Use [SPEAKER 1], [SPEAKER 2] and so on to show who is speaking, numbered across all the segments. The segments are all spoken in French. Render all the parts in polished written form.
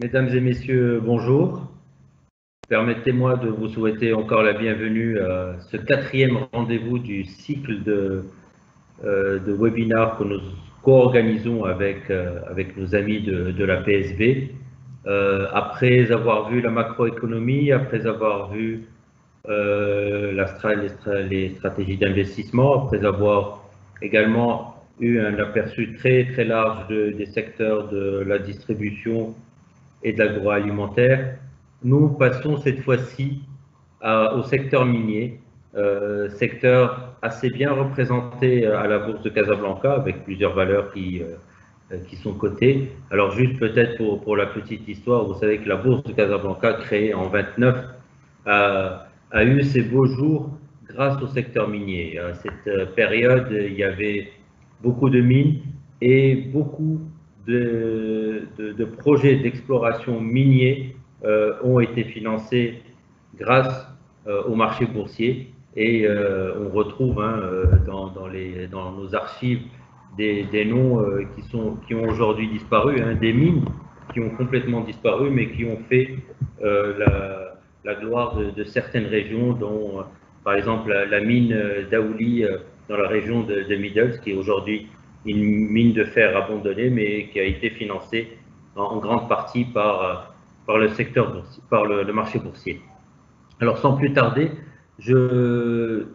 [SPEAKER 1] Mesdames et messieurs, bonjour. Permettez-moi de vous souhaiter encore la bienvenue à ce quatrième rendez-vous du cycle de webinars que nous co-organisons avec nos amis de la PSB. Après avoir vu la macroéconomie, après avoir vu les stratégies d'investissement, après avoir également eu un aperçu très très large des secteurs de la distribution et de l'agroalimentaire, nous passons cette fois-ci au secteur minier, secteur assez bien représenté à la Bourse de Casablanca avec plusieurs valeurs qui sont cotées. Alors juste peut-être pour la petite histoire, vous savez que la Bourse de Casablanca, créée en 29, a eu ses beaux jours grâce au secteur minier. À cette période, il y avait beaucoup de mines et beaucoup de projets d'exploration miniers ont été financés grâce au marché boursier. Et on retrouve dans nos archives des noms qui ont aujourd'hui disparu, des mines qui ont complètement disparu, mais qui ont fait la gloire de certaines régions, dont par exemple la mine d'Aouli dans la région de Middles, qui est aujourd'hui une mine de fer abandonnée, mais qui a été financée en grande partie par le secteur boursier, par le marché boursier. Alors sans plus tarder, je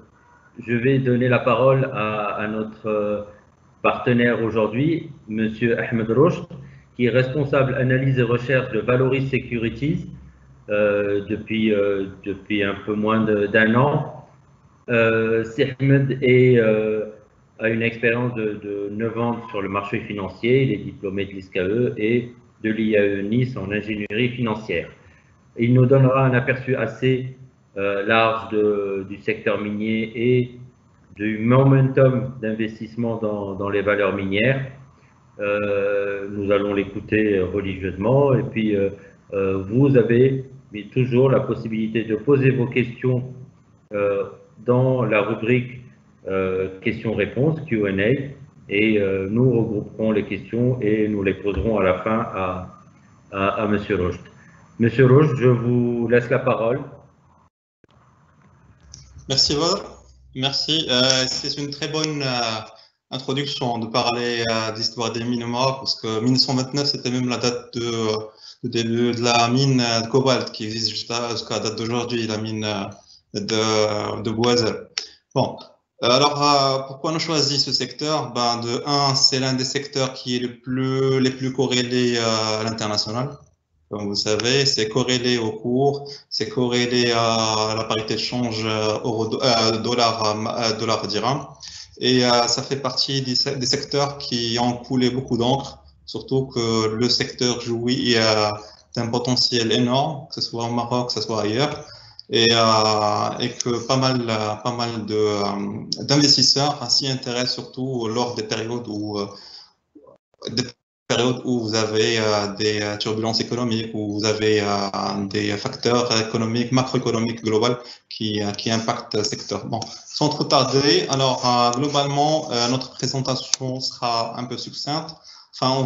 [SPEAKER 1] vais donner la parole à notre partenaire aujourd'hui, Monsieur Ahmed Rocht, qui est responsable analyse et recherche de Valoris Securities depuis un peu moins d'un an. Ahmed a une expérience de 9 ans sur le marché financier. Il est diplômé de l'ISCAE et de l'IAE Nice en ingénierie financière. Il nous donnera un aperçu assez large du secteur minier et du momentum d'investissement dans les valeurs minières. Nous allons l'écouter religieusement et puis vous avez toujours la possibilité de poser vos questions dans la rubrique questions-réponses, Q&A, et nous regrouperons les questions et nous les poserons à la fin à Monsieur Rocht. Monsieur Rocht, je vous laisse la parole.
[SPEAKER 2] Merci, Val. Merci. C'est une très bonne introduction de parler d'histoire des mines au Maroc, parce que 1929, c'était même la date de début de la mine de cobalt qui existe jusqu'à la date d'aujourd'hui, la mine de Bouazel. Bon, alors pourquoi on a choisi ce secteur? De un, c'est l'un des secteurs qui est les plus corrélés à l'international. Comme vous savez, c'est corrélé au cours, c'est corrélé à la parité de change dollar-dirham. Et ça fait partie des secteurs qui ont coulé beaucoup d'encre, surtout que le secteur jouit d'un potentiel énorme, que ce soit au Maroc, que ce soit ailleurs, et que pas mal d'investisseurs s'y intéressent, surtout lors des périodes où vous avez des turbulences économiques, où vous avez des facteurs économiques, macroéconomiques globaux qui impactent le secteur. Bon, sans trop tarder, alors globalement, notre présentation sera un peu succincte. Enfin, on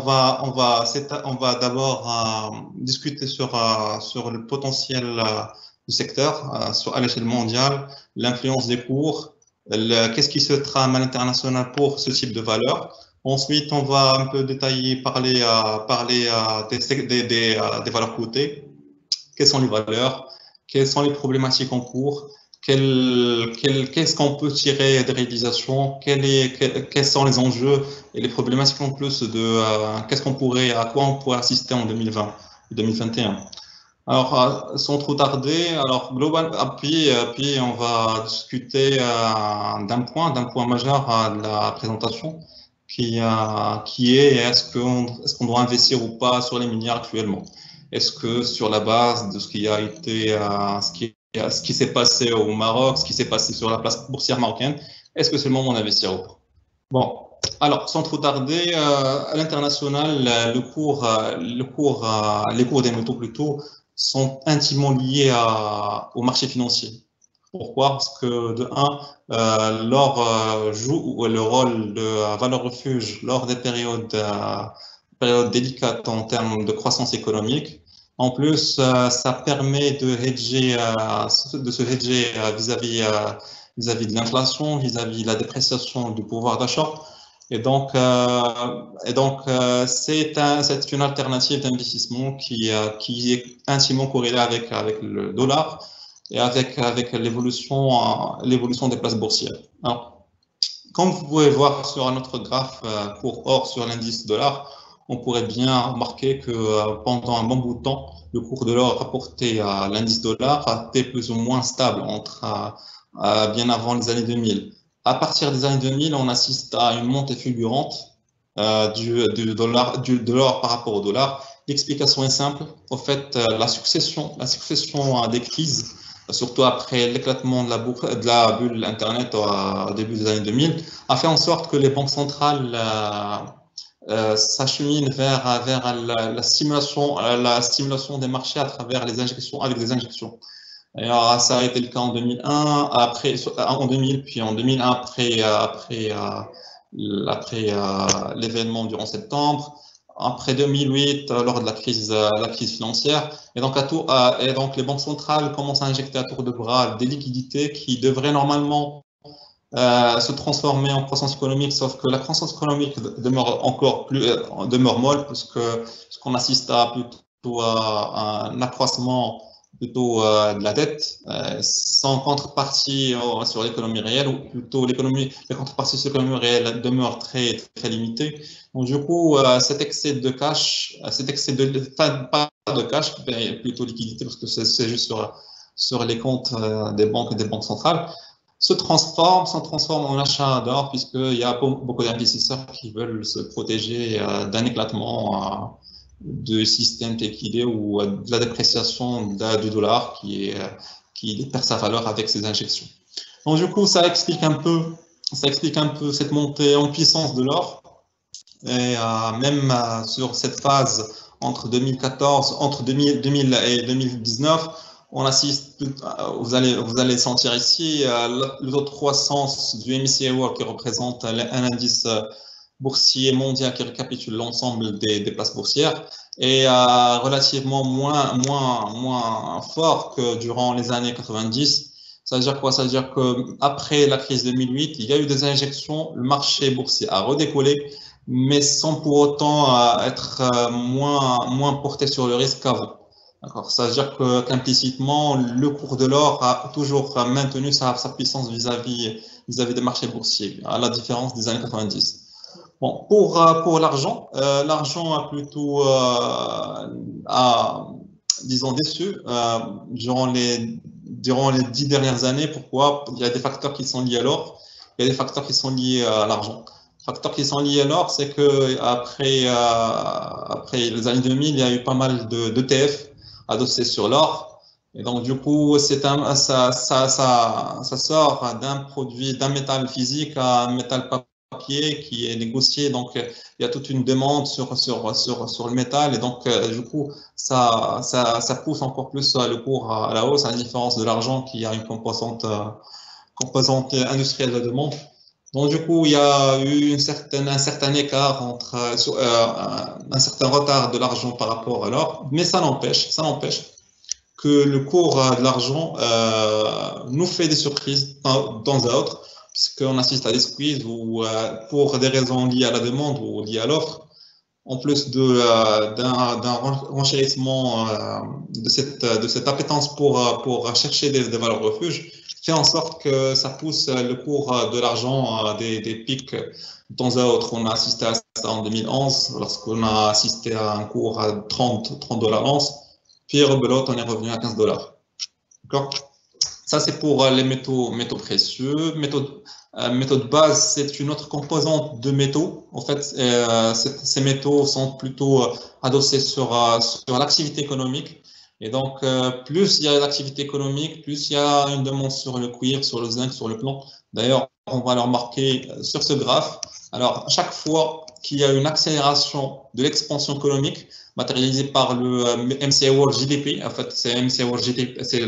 [SPEAKER 2] va d'abord discuter sur le potentiel du secteur à l'échelle mondiale, l'influence des cours, qu'est-ce qui se trame à l'international pour ce type de valeur. Ensuite, on va un peu détailler, parler des valeurs cotées. Quelles sont les valeurs? Quelles sont les problématiques en cours? Qu'est-ce qu'on peut tirer des réalisations? Quels sont les enjeux et les problématiques en plus à quoi on pourrait assister en 2020 et 2021? Alors, sans trop tarder, alors puis on va discuter d'un point majeur de la présentation, qui est est-ce qu'on doit investir ou pas sur les minières actuellement? Est-ce que sur la base de ce qui a été, ce qui s'est passé au Maroc, ce qui s'est passé sur la place boursière marocaine, est-ce que c'est le moment d'investir ou pas? Bon, alors sans trop tarder, à l'international, les cours des métaux plutôt sont intimement liés au marché financier. Pourquoi? Parce que de un, l'or joue le rôle de valeur refuge lors des périodes délicates en termes de croissance économique. En plus, ça permet de se hedger vis-à-vis de l'inflation, vis-à-vis de la dépréciation du pouvoir d'achat. Et donc, c'est une alternative d'investissement qui est intimement corrélée avec le dollar et avec l'évolution des places boursières. Alors, comme vous pouvez voir sur un autre graphe pour or sur l'indice dollar, on pourrait bien remarquer que pendant un bon bout de temps, le cours de l'or rapporté à l'indice dollar a été plus ou moins stable bien avant les années 2000. À partir des années 2000, on assiste à une montée fulgurante de l'or par rapport au dollar. L'explication est simple. En fait, la succession des crises, surtout après l'éclatement de la bulle Internet au début des années 2000, a fait en sorte que les banques centrales s'acheminent vers la stimulation des marchés à travers les injections, avec des injections. Alors, ça a été le cas en 2001, en 2000, puis en 2001 après l'événement du 11 septembre, après 2008 lors de la crise financière, et donc les banques centrales commencent à injecter à tour de bras des liquidités qui devraient normalement se transformer en croissance économique, sauf que la croissance économique demeure molle, parce qu'on assiste plutôt à un accroissement de la dette, sans contrepartie sur l'économie réelle, ou plutôt les contreparties sur l'économie réelle demeurent très, très limitées. Donc, du coup, cet excès de cash, pas de cash, mais plutôt liquidité, parce que c'est juste sur les comptes des banques et des banques centrales, se transforme en achat d'or, puisqu'il y a beaucoup d'investisseurs qui veulent se protéger d'un éclatement de système tel qu'il est, ou de la dépréciation du dollar qui perd sa valeur avec ces injections. Donc du coup, ça explique un peu cette montée en puissance de l'or, et même sur cette phase entre 2000 et 2019, on assiste, vous allez sentir ici le taux de croissance du MSCI World, qui représente un indice boursier mondial qui récapitule l'ensemble des places boursières, et relativement moins fort que durant les années 90. Ça veut dire quoi? Ça veut dire qu'après la crise 2008, il y a eu des injections, le marché boursier a redécollé, mais sans pour autant être moins porté sur le risque qu'avant. Ça veut dire qu'implicitement, le cours de l'or a toujours maintenu sa puissance vis-à-vis des marchés boursiers, à la différence des années 90. Bon, pour l'argent, l'argent a plutôt, disons, déçu durant les 10 dernières années. Pourquoi? Il y a des facteurs qui sont liés à l'or, il y a des facteurs qui sont liés à l'argent. Les facteurs qui sont liés à l'or, c'est que après les années 2000, il y a eu pas mal d'ETF adossés sur l'or. Et donc, du coup, ça sort d'un métal physique à un métal papier qui est négocié. Donc, il y a toute une demande sur le métal. Et donc, du coup, ça pousse encore plus le cours à la hausse, à la différence de l'argent qui a une composante industrielle de demande. Donc, du coup, il y a eu un certain écart entre un certain retard de l'argent par rapport à l'or, mais ça n'empêche que le cours de l'argent nous fait des surprises de temps à autre, puisqu'on assiste à des squeezes ou pour des raisons liées à la demande ou liées à l'offre, en plus d'un renchérissement de cette appétence pour chercher des valeurs refuges, fait en sorte que ça pousse le cours de l'argent des pics de temps à autre. On a assisté à ça en 2011, lorsqu'on a assisté à un cours à 30 $ l'once, puis rebelote, on est revenu à 15 $. D'accord? Ça, c'est pour les métaux précieux. Métaux de base, c'est une autre composante de métaux. En fait, ces métaux sont plutôt adossés sur l'activité économique. Et donc, plus il y a l'activité économique, plus il y a une demande sur le cuivre, sur le zinc, sur le plomb. D'ailleurs, on va le remarquer sur ce graphe. Alors, chaque fois qu'il y a une accélération de l'expansion économique, matérialisée par le MSCI World GDP, en fait, c'est MSCI World GDP, c'est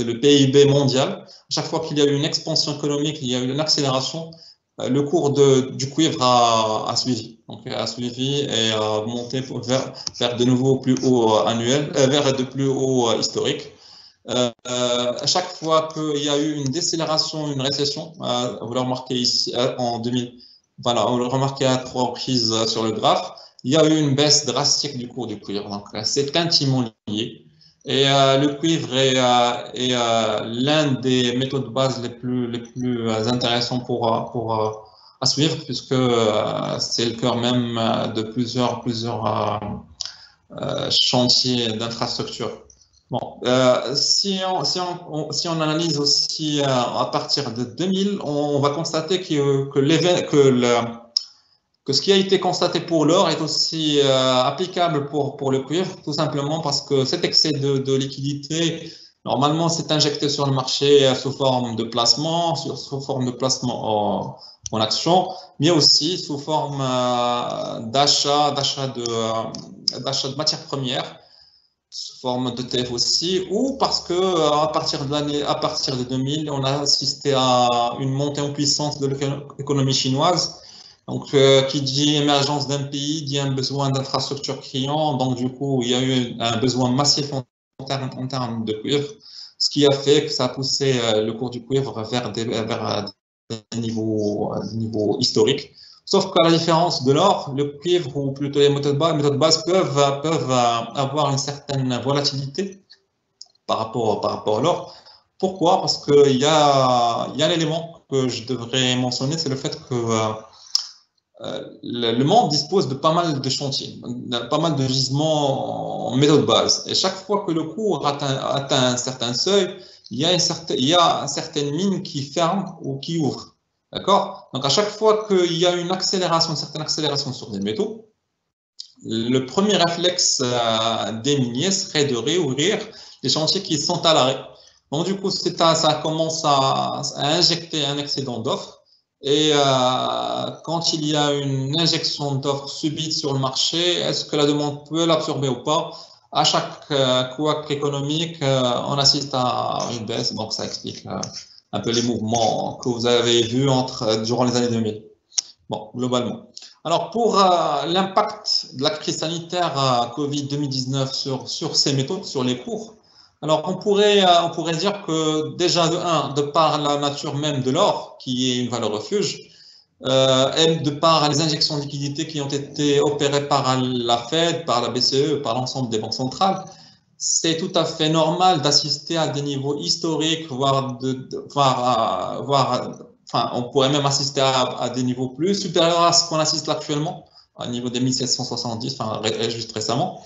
[SPEAKER 2] le PIB mondial. Chaque fois qu'il y a eu une expansion économique, il y a eu une accélération, le cours du cuivre a suivi. Donc, a suivi et a monté vers de nouveaux plus hauts annuels, vers de plus hauts historiques. À chaque fois qu'il y a eu une décélération, une récession, vous le remarquez ici en 2000, voilà, on le remarquait à 3 reprises sur le graphe, il y a eu une baisse drastique du cours du cuivre. Donc, c'est intimement lié. Et le cuivre est l'un des métaux de base les plus intéressants à suivre, puisque c'est le cœur même de plusieurs chantiers d'infrastructure. Bon, si on analyse aussi à partir de 2000, on va constater que ce qui a été constaté pour l'or est aussi applicable pour le cuivre, tout simplement parce que cet excès de liquidité, normalement, c'est injecté sur le marché sous forme de placement, sous forme de placement en action, mais aussi sous forme d'achat de matières premières, sous forme d'ETF aussi, ou parce que à partir de 2000, on a assisté à une montée en puissance de l'économie chinoise. Donc, qui dit émergence d'un pays, dit un besoin d'infrastructures criant. Donc, du coup, il y a eu un besoin massif en termes de cuivre, ce qui a fait que ça a poussé le cours du cuivre vers des niveaux historiques. Sauf qu'à la différence de l'or, le cuivre, ou plutôt les métaux de base peuvent avoir une certaine volatilité par rapport à l'or. Pourquoi? Parce qu'il y a un élément que je devrais mentionner, c'est le fait que le monde dispose de pas mal de chantiers, pas mal de gisements en métaux de base. Et chaque fois que le cours atteint un certain seuil, il y a certaines mines qui ferment ou qui ouvrent. D'accord? Donc, à chaque fois qu'il y a une certaine accélération sur des métaux, le premier réflexe des miniers serait de réouvrir les chantiers qui sont à l'arrêt. Donc, du coup, ça commence à injecter un excédent d'offres. Et quand il y a une injection d'offres subite sur le marché, est-ce que la demande peut l'absorber ou pas? À chaque couac économique, on assiste à une baisse. Donc, ça explique un peu les mouvements que vous avez vus durant les années 2000. Bon, globalement. Alors, pour l'impact de la crise sanitaire Covid-2019 sur ces métaux, sur les cours, alors on pourrait dire que déjà de par la nature même de l'or, qui est une valeur refuge, et de par les injections de liquidités qui ont été opérées par la Fed, par la BCE, par l'ensemble des banques centrales, c'est tout à fait normal d'assister à des niveaux historiques, voire on pourrait même assister à des niveaux plus supérieurs à ce qu'on assiste actuellement, au niveau des 1770, juste récemment.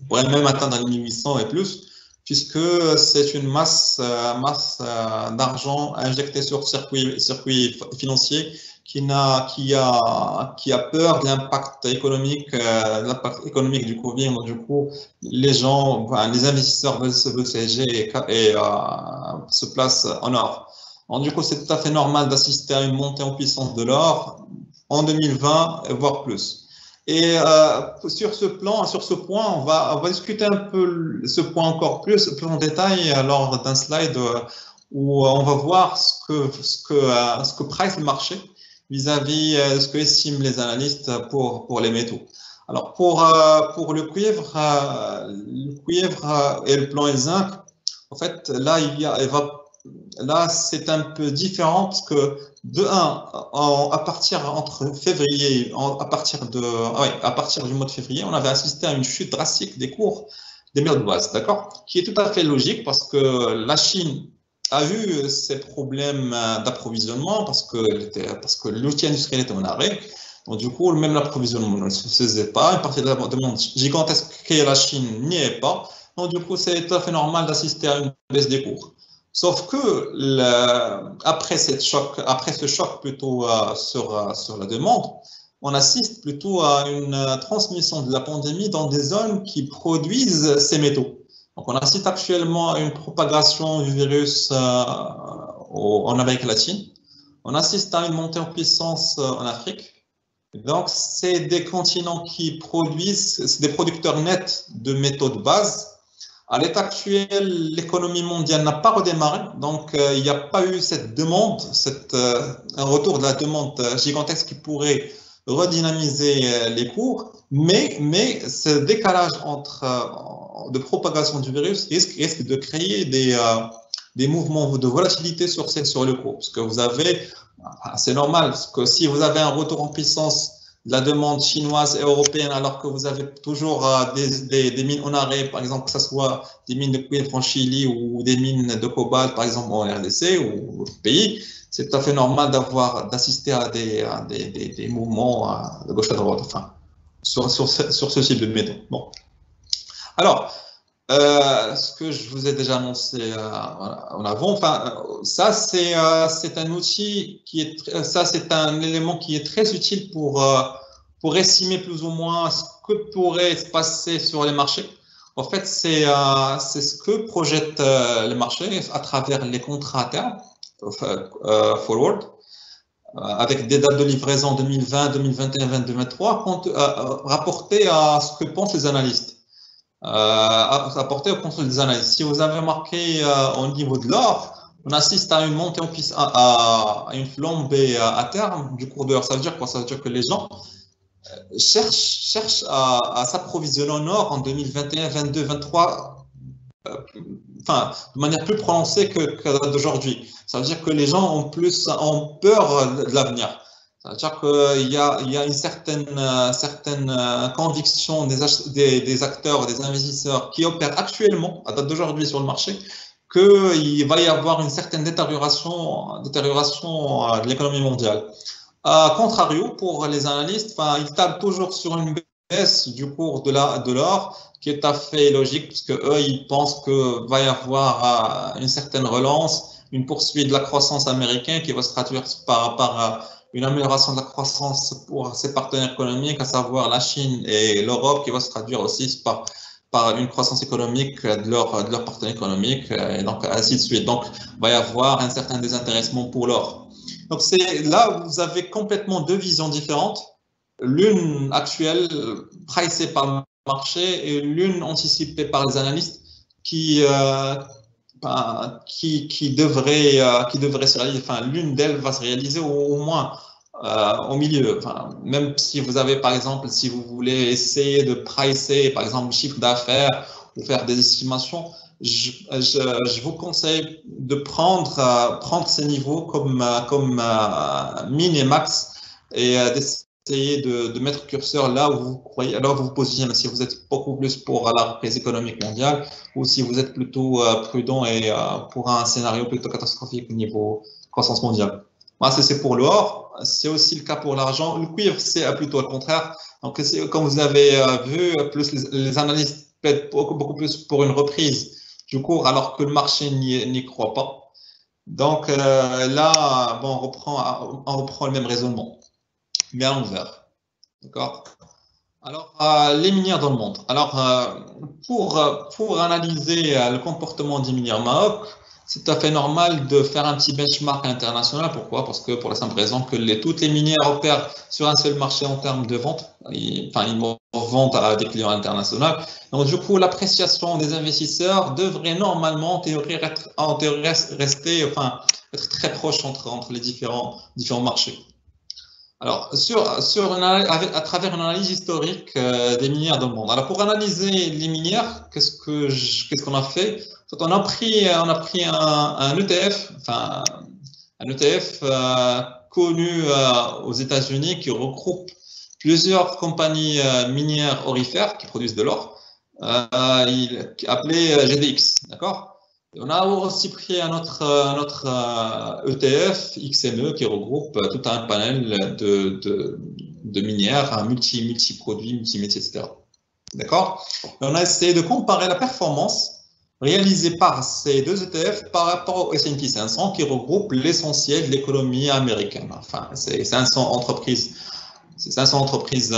[SPEAKER 2] On pourrait même atteindre les 1800 et plus, puisque c'est une masse d'argent injectée sur circuit financier qui a peur de l'impact économique du Covid. Donc, du coup, les investisseurs veulent se protéger et se placent en or. Donc, du coup, c'est tout à fait normal d'assister à une montée en puissance de l'or en 2020, voire plus. Et sur ce point, on va discuter un peu ce point encore plus en détail lors d'un slide où on va voir ce que price le marché vis-à-vis de ce que estiment les analystes pour les métaux. Alors pour le cuivre et le plomb et le zinc, en fait là c'est un peu différent parce que à partir du mois de février, on avait assisté à une chute drastique des cours des métaux de base, d'accord, qui est tout à fait logique parce que la Chine a eu ces problèmes d'approvisionnement parce que l'outil industriel était en arrêt. Donc, du coup, même l'approvisionnement ne se faisait pas. Une partie de la demande gigantesque qu'est la Chine n'y est pas. Donc, du coup, c'est tout à fait normal d'assister à une baisse des cours. Sauf que après ce choc plutôt sur la demande, on assiste plutôt à une transmission de la pandémie dans des zones qui produisent ces métaux. Donc, on assiste actuellement à une propagation du virus en Amérique latine. On assiste à une montée en puissance en Afrique. Donc, c'est des continents qui produisent, c'est des producteurs nets de métaux de base, À l'état actuel, l'économie mondiale n'a pas redémarré, donc il n'y a pas eu cette demande, un retour de la demande gigantesque qui pourrait redynamiser les cours, mais ce décalage de propagation du virus risque de créer des mouvements de volatilité sur le cours, parce que vous avez, c'est normal, parce que si vous avez un retour en puissance de la demande chinoise et européenne, alors que vous avez toujours des mines en arrêt, par exemple, que ce soit des mines de cuivre en Chili ou des mines de cobalt, par exemple, en RDC ou autre pays, c'est tout à fait normal d'assister à des mouvements de gauche à droite, enfin, sur ce type de méthode. Bon. Alors, ce que je vous ai déjà annoncé en avant, enfin, ça c'est un outil c'est un élément qui est très utile pour estimer plus ou moins ce que pourrait se passer sur les marchés. En fait, c'est ce que projettent les marchés à travers les contrats à terme, forward, avec des dates de livraison 2020, 2021, 2023, rapportées à ce que pensent les analystes. Apporté au contrôle des analyses. Si vous avez marqué au niveau de l'or, on assiste à une montée en puissance, à une flambée à terme du cours de l'or. Ça veut dire quoi? Ça veut dire que les gens cherchent à s'approvisionner en or en 2021, 22, 23, enfin, de manière plus prononcée que d'aujourd'hui. Ça veut dire que les gens ont peur de l'avenir. C'est-à-dire qu'il y a une certaine conviction des acteurs, des investisseurs qui opèrent actuellement, à date d'aujourd'hui sur le marché, qu'il va y avoir une certaine détérioration de l'économie mondiale. A contrario, pour les analystes, ils tablent toujours sur une baisse du cours de l'or, qui est tout à fait logique, parce que eux, ils pensent qu'il va y avoir une certaine relance, une poursuite de la croissance américaine qui va se traduire par une amélioration de la croissance pour ses partenaires économiques, à savoir la Chine et l'Europe, qui va se traduire aussi par une croissance économique de leurs partenaires économiques, et donc ainsi de suite. Donc, il va y avoir un certain désintéressement pour l'or. Donc, c'est là où vous avez complètement deux visions différentes, l'une actuelle, pricée par le marché, et l'une anticipée par les analystes qui devrait se réaliser, enfin, l'une d'elles va se réaliser au moins au milieu. Enfin, même si vous avez, par exemple, si vous voulez essayer de pricer, par exemple, le chiffre d'affaires ou faire des estimations, je vous conseille de prendre ces niveaux comme min et max et d'essayer de mettre le curseur là où vous croyez, alors vous vous positionnez, si vous êtes beaucoup plus pour la reprise économique mondiale ou si vous êtes plutôt prudent et pour un scénario plutôt catastrophique au niveau croissance mondiale. Moi, c'est pour l'or, c'est aussi le cas pour l'argent. Le cuivre, c'est plutôt le contraire. Donc, comme vous avez vu, plus les analystes plaident beaucoup plus pour une reprise du cours alors que le marché n'y croit pas. Donc là, bon, on reprend le même raisonnement, mais à l'envers. D'accord? Alors, les minières dans le monde. Alors, pour analyser le comportement des minières Maroc, c'est tout à fait normal de faire un petit benchmark international. Pourquoi? Parce que pour la simple raison que toutes les minières opèrent sur un seul marché en termes de vente. Ils vendent à des clients internationaux. Donc, du coup, l'appréciation des investisseurs devrait normalement, en théorie rester, enfin, être très proche entre les différents marchés. Alors, à travers une analyse historique des minières dans le monde. Alors, pour analyser les minières, qu'est-ce qu'on a fait? On a pris un ETF, enfin un ETF connu aux États-Unis qui regroupe plusieurs compagnies minières aurifères qui produisent de l'or, appelé GDX, d'accord? On a aussi pris un autre ETF, XME, qui regroupe tout un panel de minières, multi-produits, multi-métiers, etc. D'accord? On a essayé de comparer la performance réalisée par ces deux ETF par rapport au S&P 500 qui regroupe l'essentiel de l'économie américaine. Enfin, c'est 500 entreprises. C'est 500 entreprises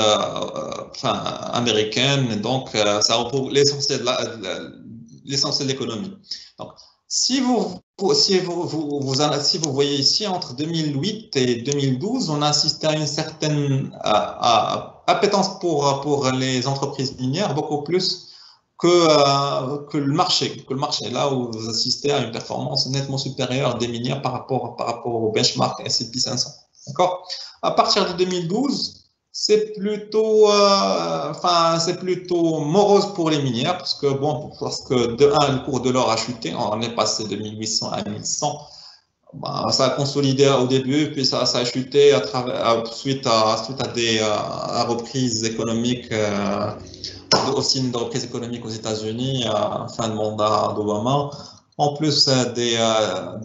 [SPEAKER 2] américaines, donc ça regroupe l'essentiel de l'économie. Donc, si vous voyez ici, entre 2008 et 2012, on a assisté à une certaine appétence pour les entreprises minières, beaucoup plus que le marché. Là où vous assistez à une performance nettement supérieure des minières par rapport au benchmark S&P 500. D'accord? À partir de 2012, c'est plutôt morose pour les minières parce que de un, le cours de l'or a chuté, on est passé de 1800 à 1100. Ça a consolidé au début, puis ça a chuté suite à des reprises économiques, aussi une reprise économique aux États-Unis, fin de mandat d'Obama, en plus de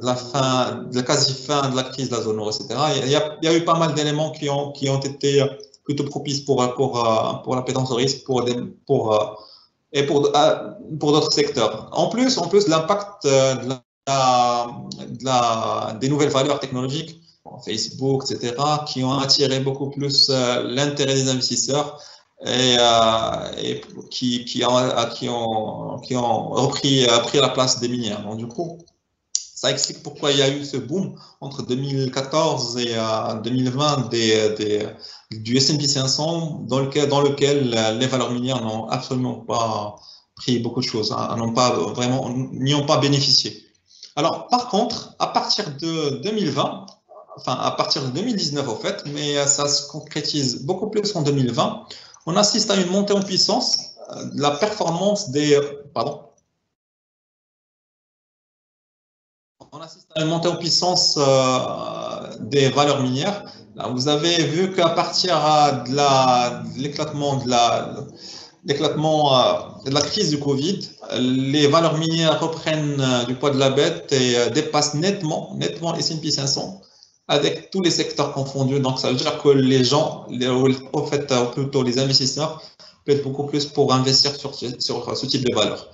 [SPEAKER 2] la quasi-fin de la crise de la zone euro, etc. Il y a eu pas mal d'éléments qui ont été plutôt propices pour l'appétence au risque et pour d'autres secteurs. En plus l'impact des nouvelles valeurs technologiques, Facebook, etc., qui ont attiré beaucoup plus l'intérêt des investisseurs et qui ont pris la place des minières. Donc, du coup, ça explique pourquoi il y a eu ce boom entre 2014 et 2020 du S&P 500 dans lequel les valeurs minières n'ont absolument pas pris beaucoup de choses, n'y ont pas bénéficié. Alors, par contre, à partir de 2020, à partir de 2019 au fait, mais ça se concrétise beaucoup plus en 2020, on assiste à une montée en puissance de la performance On assiste à une montée en puissance des valeurs minières. Là, vous avez vu qu'à partir de l'éclatement de la crise du Covid, les valeurs minières reprennent du poids de la bête et dépassent nettement S&P 500 avec tous les secteurs confondus. Donc, ça veut dire que plutôt les investisseurs peuvent beaucoup plus pour investir sur ce type de valeurs.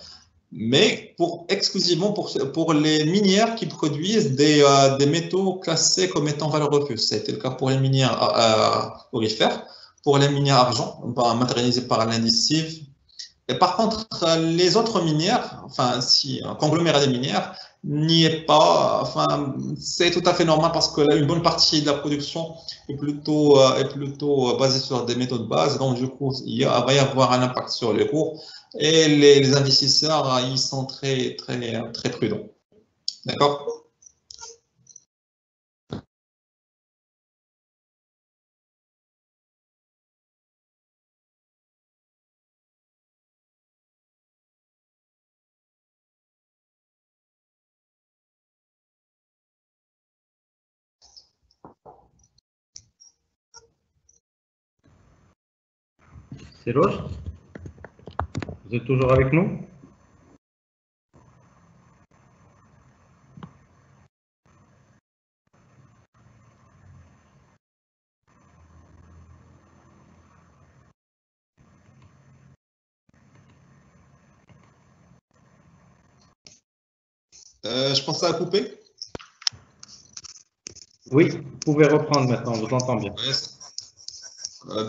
[SPEAKER 2] Mais exclusivement pour les minières qui produisent des métaux classés comme étant valeur refuge. Ça a été le cas pour les minières aurifères, pour les minières argent, matérialisées par l'indice CIV. Et par contre, les autres minières, un conglomérat des minières, n'y est pas. C'est tout à fait normal parce que là, une bonne partie de la production est plutôt basée sur des métaux de base. Donc, du coup, va y avoir un impact sur les cours. Et les investisseurs, ils sont très prudents. D'accord?
[SPEAKER 1] C'est Roche? Vous êtes toujours avec nous?
[SPEAKER 2] Je pense que ça a coupé.
[SPEAKER 1] Oui, vous pouvez reprendre maintenant, je vous entends bien.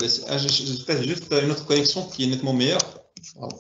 [SPEAKER 2] J'ai juste une autre connexion qui est nettement meilleure. Pardon.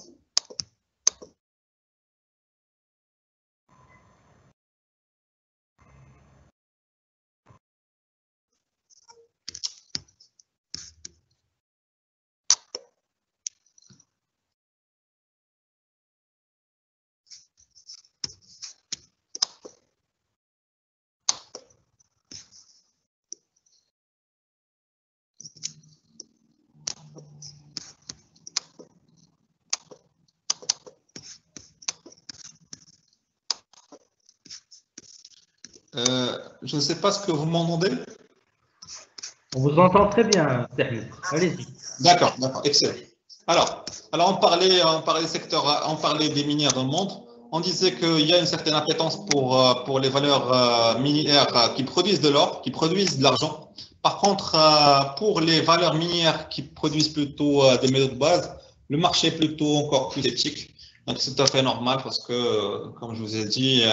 [SPEAKER 2] Je ne sais pas ce que vous m'entendez.
[SPEAKER 1] On vous entend très bien, Termi. Allez-y.
[SPEAKER 2] D'accord, excellent. Alors on parlait des secteurs, on parlait des minières dans le monde. On disait qu'il y a une certaine appétence pour les valeurs minières qui produisent de l'or, qui produisent de l'argent. Par contre, pour les valeurs minières qui produisent plutôt des métaux de base, le marché est plutôt encore plus sceptique. Donc, c'est tout à fait normal parce que, comme je vous ai dit,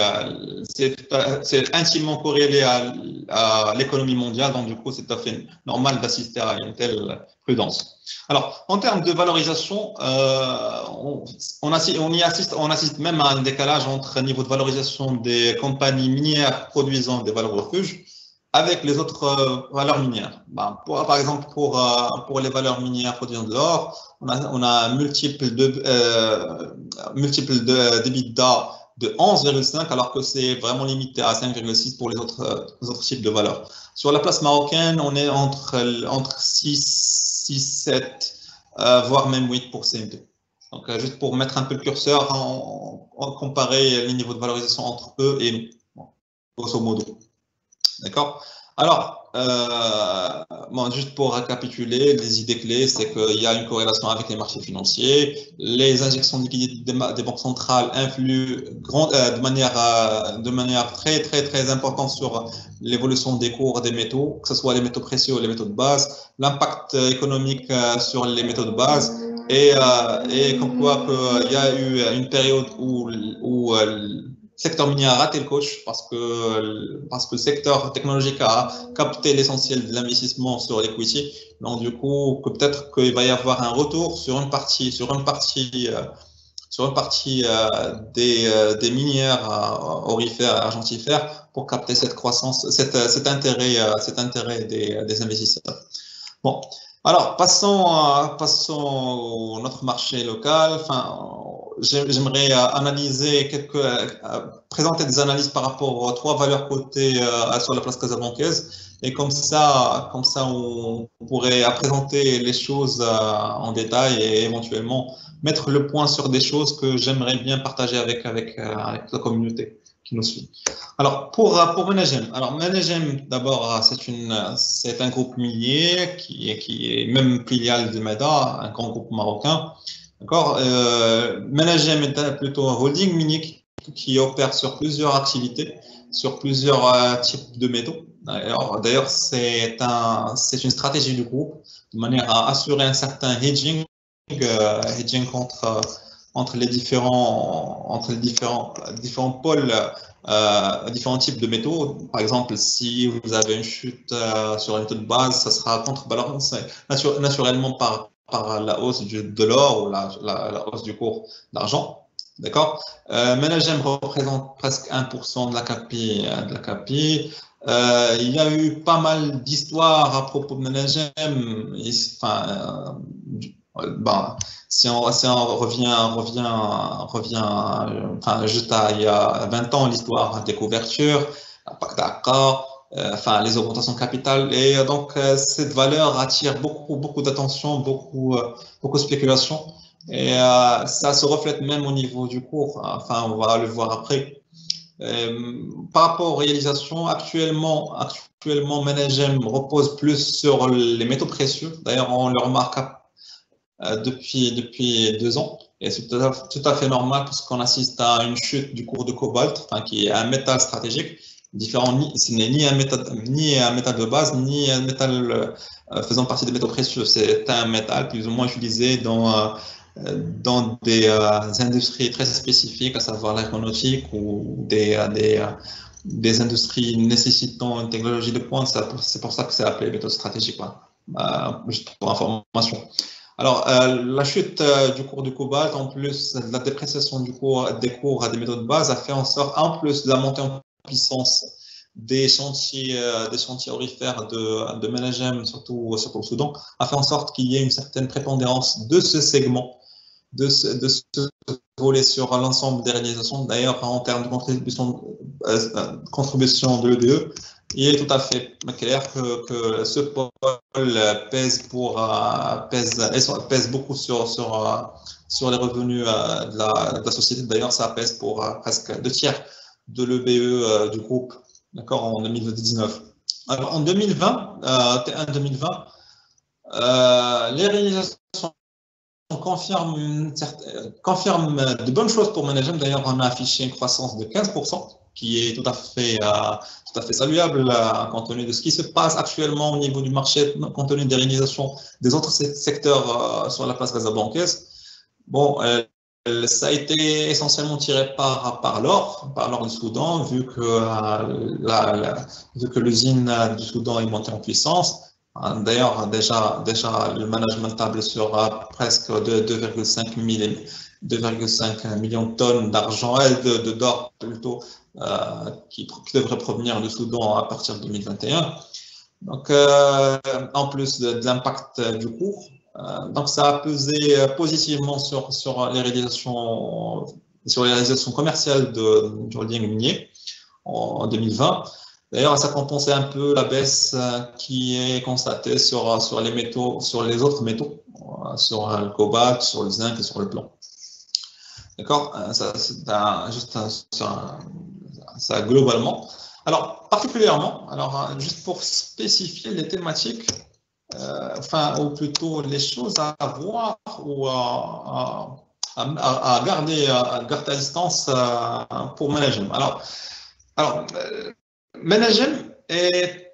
[SPEAKER 2] c'est intimement corrélé à l'économie mondiale. Donc, du coup, c'est tout à fait normal d'assister à une telle prudence. Alors, en termes de valorisation, on assiste même à un décalage entre le niveau de valorisation des compagnies minières produisant des valeurs refuges avec les autres valeurs minières. Par exemple, pour les valeurs minières produisant de l'or, on a un multiple d'EBITDA de 11,5, alors que c'est vraiment limité à 5,6 pour les autres types de valeurs. Sur la place marocaine, on est entre 6, 7, voire même 8 pour CMP. Donc, juste pour mettre un peu le curseur, comparer les niveaux de valorisation entre eux et nous, grosso modo. D'accord? Alors, juste pour récapituler, les idées clés, c'est qu'il y a une corrélation avec les marchés financiers. Les injections de liquidités des banques centrales influent de manière très, très, très importante sur l'évolution des cours des métaux, que ce soit les métaux précieux ou les métaux de base, l'impact économique sur les métaux de base, et comme quoi qu'il y a eu une période où le secteur minier a raté le coche parce que le secteur technologique a capté l'essentiel de l'investissement sur l'equity. Donc, du coup, peut-être qu'il va y avoir un retour sur une partie des minières aurifères et argentifères pour capter cette croissance, cet intérêt des investisseurs. Bon. Alors, passons à notre marché local. J'aimerais présenter des analyses par rapport aux 3 valeurs cotées sur la place casablancaise. Et comme ça, on pourrait présenter les choses en détail et éventuellement mettre le point sur des choses que j'aimerais bien partager avec la communauté qui nous suit. Alors, pour Menegem. Alors, Menegem, d'abord, c'est un groupe minier qui est même filiale de MEDA, un grand groupe marocain. D'accord. Menegem est plutôt un holding minier qui opère sur plusieurs activités, sur plusieurs types de métaux. D'ailleurs, c'est une stratégie du groupe de manière à assurer un certain hedging entre les différents pôles, différents types de métaux. Par exemple, si vous avez une chute sur un métaux de base, ça sera contrebalancé naturellement par la hausse de l'or ou la hausse du cours d'argent. D'accord. Menegem représente presque 1% de la CAPI. Il y a eu pas mal d'histoires à propos de Menegem. Si on revient juste il y a 20 ans, l'histoire des couvertures, l'impact d'Aqa, les augmentations de capital, et donc cette valeur attire beaucoup d'attention, beaucoup de spéculation, et ça se reflète même au niveau du cours. On va le voir après. Par rapport aux réalisations, actuellement Menegem repose plus sur les métaux précieux. D'ailleurs, on le remarque depuis 2 ans, et c'est tout à fait normal parce qu'on assiste à une chute du cours de cobalt, qui est un métal stratégique différent. Ce n'est ni un métal de base, ni un métal faisant partie des métaux précieux. C'est un métal plus ou moins utilisé dans des industries très spécifiques, à savoir l'aéronautique ou des industries nécessitant une technologie de pointe. C'est pour ça que c'est appelé métaux stratégiques, juste pour information. Alors, la chute du cours du cobalt, en plus de la dépréciation des cours des métaux de base, a fait en sorte, en plus de la montée en puissance des chantiers aurifères de Menegem, surtout au Soudan, a fait en sorte qu'il y ait une certaine prépondérance de ce segment, de ce volet sur l'ensemble des réalisations. D'ailleurs, en termes de contribution de l'EDE, il est tout à fait clair que ce pôle pèse beaucoup sur les revenus de la société. D'ailleurs, ça pèse pour presque 2/3 de l'EBE du groupe, d'accord, en 2019. Alors, en 2020, les réalisations confirment de bonnes choses pour Menegem. D'ailleurs, on a affiché une croissance de 15%, qui est tout à fait saluable compte tenu de ce qui se passe actuellement au niveau du marché, compte tenu des réalisations des autres secteurs sur la place casablancaise. Bon, ça a été essentiellement tiré par l'or du Soudan, vu que l'usine du Soudan est montée en puissance. D'ailleurs, déjà le management table sur presque 2,5 2,5 millions de tonnes d'argent, d'or plutôt, qui devrait provenir du Soudan à partir de 2021. Donc, en plus de l'impact du cours, donc ça a pesé positivement sur les réalisations commerciales du holding minier en 2020. D'ailleurs, ça compensait un peu la baisse qui est constatée sur les métaux, sur les autres métaux, sur le cobalt, sur le zinc et sur le plomb. D'accord? Ça, juste ça globalement. Alors, particulièrement, juste pour spécifier les thématiques, ou plutôt les choses à voir ou à garder à distance pour Managem. Alors Managem est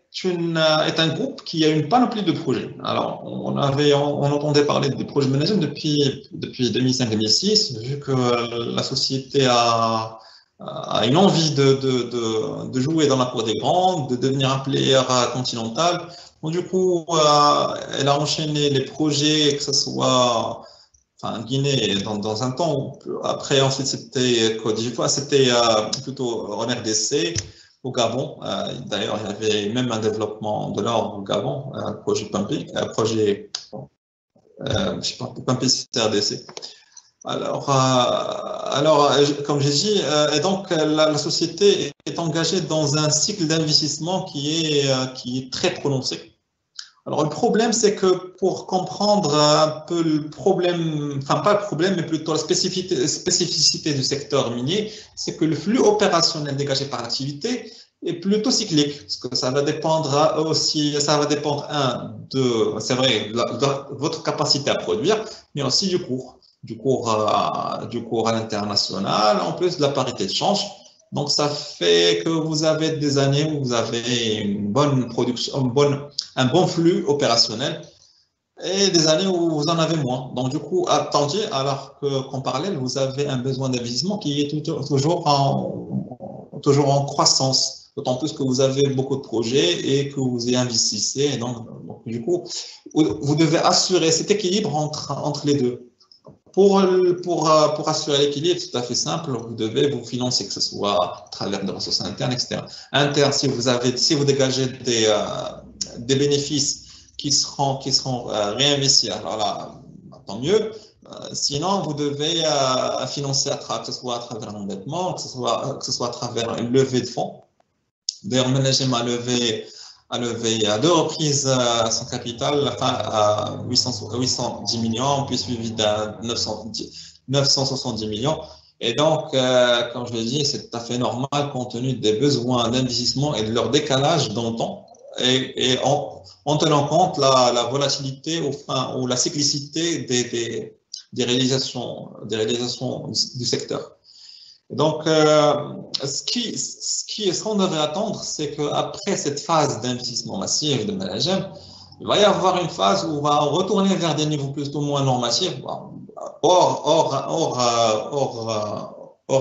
[SPEAKER 2] un groupe qui a une panoplie de projets. Alors, on entendait parler des projets Managem depuis 2005-2006, vu que la société a une envie de jouer dans la cour des grands, de devenir un player continental. Donc, du coup, elle a enchaîné les projets, que ce soit Guinée dans un temps. Après, ensuite, c'était Côte d'Ivoire, c'était plutôt en RDC, au Gabon. D'ailleurs, il y avait même un développement de l'or au Gabon, projet Pumping, je sais pas, Pumping, c'était RDC. Alors, comme j'ai dit, et donc la société est engagée dans un cycle d'investissement qui est très prononcé. Alors, le problème, c'est que pour comprendre un peu le problème, enfin pas le problème, mais plutôt la spécificité du secteur minier, c'est que le flux opérationnel dégagé par l'activité est plutôt cyclique, parce que ça va dépendre aussi, c'est vrai, de votre capacité à produire, mais aussi du cours à l'international, en plus de la parité de change. Donc, ça fait que vous avez des années où vous avez une bonne production, un bon flux opérationnel, et des années où vous en avez moins. Donc, du coup, attendiez, alors qu'en parallèle, vous avez un besoin d'investissement qui est toujours en croissance, d'autant plus que vous avez beaucoup de projets et que vous y investissez. Et donc, du coup, vous devez assurer cet équilibre entre les deux. Pour assurer l'équilibre, c'est tout à fait simple, vous devez vous financer, que ce soit à travers des ressources internes, externes. Internes, si vous dégagez des bénéfices qui seront réinvestis, alors là, tant mieux. Sinon, vous devez financer, que ce soit à travers l'endettement, que ce soit à travers une levée de fonds. D'ailleurs, Managem a levé à 2 reprises son capital, à 810 millions, puis suivi d'un 970 millions. Et donc, comme je l'ai dit, c'est tout à fait normal compte tenu des besoins d'investissement et de leur décalage dans le temps, et en tenant compte la volatilité ou la cyclicité des réalisations du secteur. Donc, ce qu'on devrait attendre, c'est qu'après cette phase d'investissement massif de Managem, il va y avoir une phase où on va retourner vers des niveaux plus ou moins normatifs, hors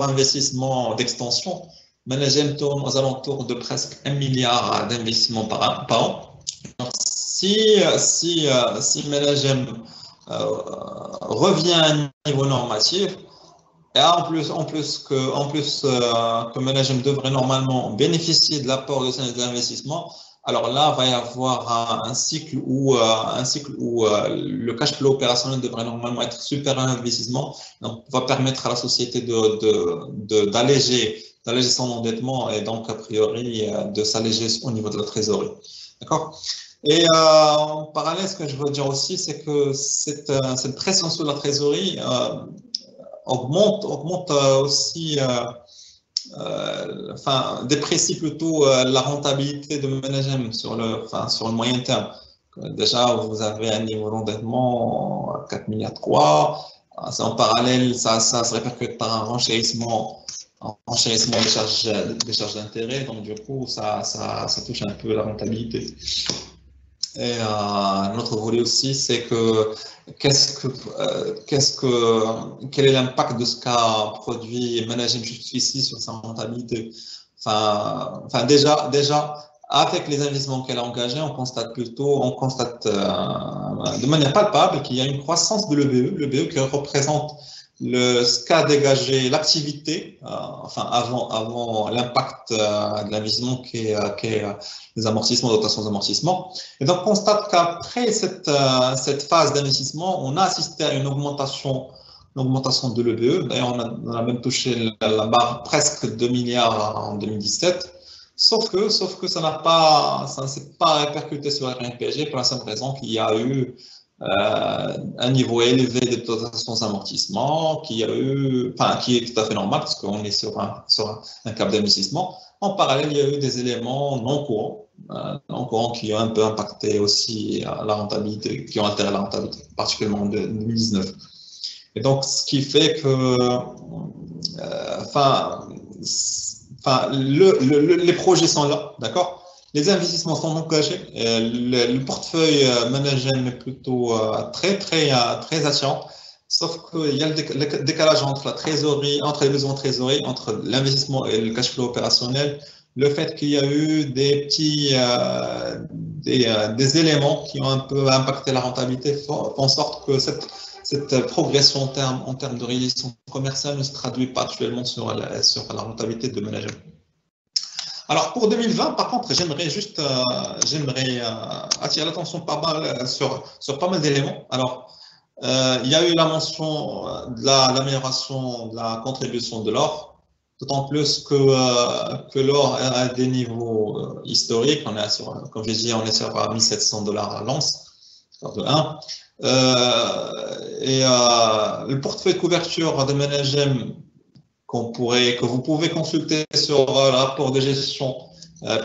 [SPEAKER 2] investissement d'extension. Managem tourne aux alentours de presque 1 milliard d'investissements par an. Donc, si Managem revient à un niveau normatif, et en plus que Managem devrait normalement bénéficier de l'apport de ces investissements, alors là, il va y avoir un cycle où le cash flow opérationnel devrait normalement être super un investissement, donc va permettre à la société d'alléger son endettement et donc a priori de s'alléger au niveau de la trésorerie. D'accord? Et en parallèle, ce que je veux dire aussi, c'est que cette pression sur la trésorerie augmente aussi, déprécie plutôt la rentabilité de Managem sur le moyen terme. Déjà, vous avez un niveau d'endettement à 4,3 milliards. En parallèle, ça se répercute par un renchérissement des charges d'intérêt. Donc, du coup, ça touche un peu la rentabilité. Et un autre volet aussi, c'est que quel est l'impact de ce qu'a produit Managem jusqu'ici sur sa rentabilité. Déjà, avec les investissements qu'elle a engagés, on constate de manière palpable qu'il y a une croissance de l'EBE qui représente ce qu'a dégagé l'activité, enfin avant l'impact de l'investissement qui est les amortissements, dotations d'amortissement. Et donc, on constate qu'après cette phase d'investissement, on a assisté à une augmentation de l'EBE. D'ailleurs, on a même touché la barre presque 2 milliards en 2017. Sauf que ça ne s'est pas répercuté sur la PSG pour la simple raison qu'il y a eu un niveau élevé de dotations d'amortissement qui est tout à fait normal parce qu'on est sur un cap d'investissement. En parallèle, il y a eu des éléments non courants qui ont un peu impacté aussi la rentabilité, qui ont altéré la rentabilité, particulièrement en 2019. Et donc, ce qui fait que, les projets sont là, d'accord? Les investissements sont engagés. Le portefeuille management est plutôt très attirant. Sauf qu'il y a le décalage entre la trésorerie, entre les besoins de trésorerie, entre l'investissement et le cash flow opérationnel. Le fait qu'il y a eu des des éléments qui ont un peu impacté la rentabilité font en sorte que cette progression en termes de réalisation commerciale ne se traduit pas actuellement sur la rentabilité de management. Alors, pour 2020, par contre, j'aimerais attirer l'attention sur pas mal d'éléments. Alors, il y a eu la mention de l'amélioration de la contribution de l'or, d'autant plus que l'or est à des niveaux historiques. On est comme je dit, on est sur $1 700 à l'once, de 1. Le portefeuille de couverture de management que vous pouvez consulter sur le rapport de gestion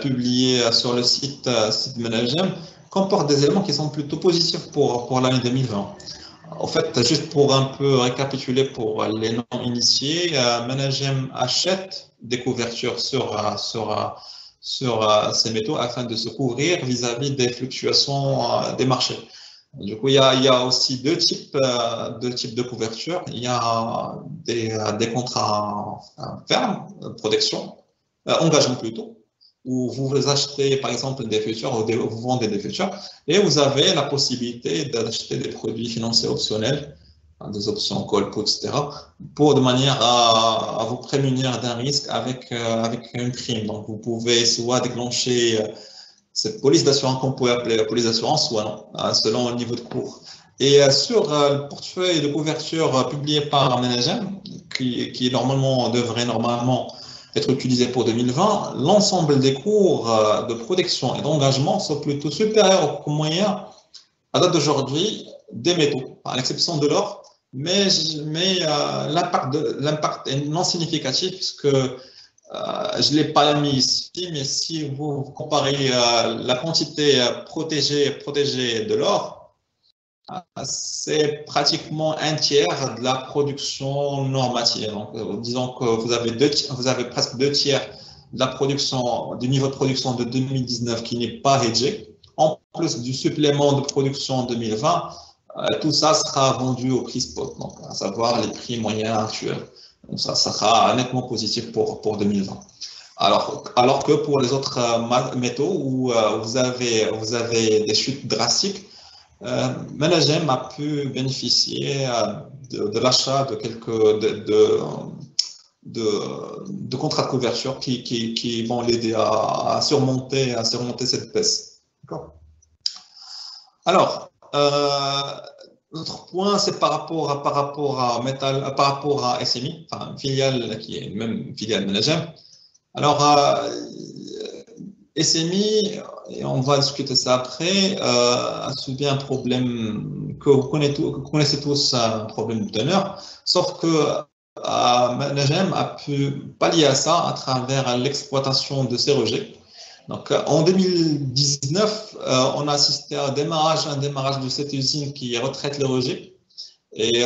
[SPEAKER 2] publié sur le site Managem, comporte des éléments qui sont plutôt positifs pour l'année 2020. En fait, juste pour un peu récapituler pour les non-initiés, Managem achète des couvertures sur ces métaux afin de se couvrir vis-à-vis des fluctuations des marchés. Du coup, il y a aussi deux types de couverture. Il y a des contrats fermes, protection, engagement plutôt, où vous achetez par exemple des futurs ou vous vendez des futurs, et vous avez la possibilité d'acheter des produits financiers optionnels, des options call, put, etc., de manière à vous prémunir d'un risque avec une prime. Donc, vous pouvez soit déclencher cette police d'assurance qu'on pourrait appeler la police d'assurance, soit non, selon le niveau de cours. Et sur le portefeuille de couverture publié par Managem, qui devrait normalement être utilisé pour 2020, l'ensemble des cours de protection et d'engagement sont plutôt supérieurs aux moyens à date d'aujourd'hui des métaux, à l'exception de l'or, mais l'impact est non significatif puisque je ne l'ai pas mis ici, mais si vous comparez la quantité protégée de l'or, c'est pratiquement un tiers de la production normative. Donc, disons que vous avez presque 2 tiers de la production, du niveau de production de 2019 qui n'est pas hedgé. En plus du supplément de production en 2020, tout ça sera vendu au prix spot, donc à savoir les prix moyens actuels. Donc ça sera nettement positif pour 2020. Alors que pour les autres métaux où vous avez des chutes drastiques, Managem a pu bénéficier de l'achat de quelques de contrats de couverture qui vont l'aider à surmonter cette baisse. Alors, l'autre point, c'est par rapport à SMI, enfin une filiale qui est même une filiale Managem. Alors, SMI, et on va discuter ça après, a subi un problème que vous connaissez tous, un problème de teneur, sauf que Managem a pu pallier à ça à travers l'exploitation de ses rejets. Donc, en 2019, on a assisté à un démarrage de cette usine qui retraite les rejets. Et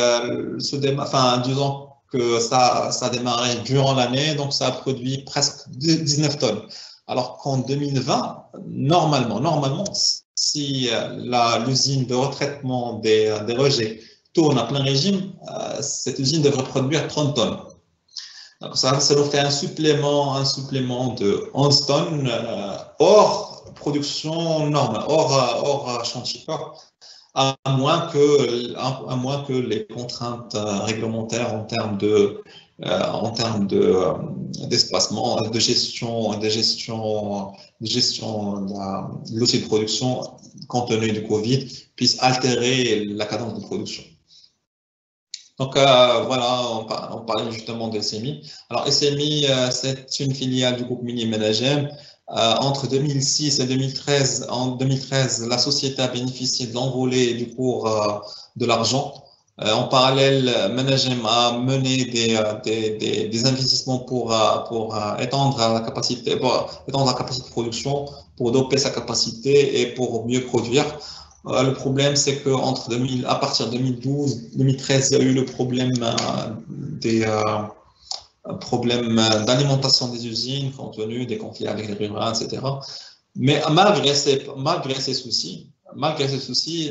[SPEAKER 2] disons que ça a démarré durant l'année, donc ça a produit presque 19 tonnes. Alors qu'en 2020, normalement, si l'usine de retraitement des rejets tourne à plein régime, cette usine devrait produire 30 tonnes. Donc ça nous fait un supplément de 11 tonnes hors production normale, hors chantier. à moins que les contraintes réglementaires en termes d'espacement, de gestion de l'outil de production compte tenu du Covid puissent altérer la cadence de production. Donc voilà, on parlait justement de SMI. Alors SMI, c'est une filiale du groupe Mini Managem. Entre 2006 et 2013, en 2013, la société a bénéficié de l'envolée du cours de l'argent. En parallèle, Managem a mené des investissements pour étendre la capacité de production, pour doper sa capacité et pour mieux produire. Le problème, c'est qu'à partir de 2012-2013, il y a eu le problème problème d'alimentation des usines, compte tenu des conflits avec les riverains, etc. Mais malgré ces soucis,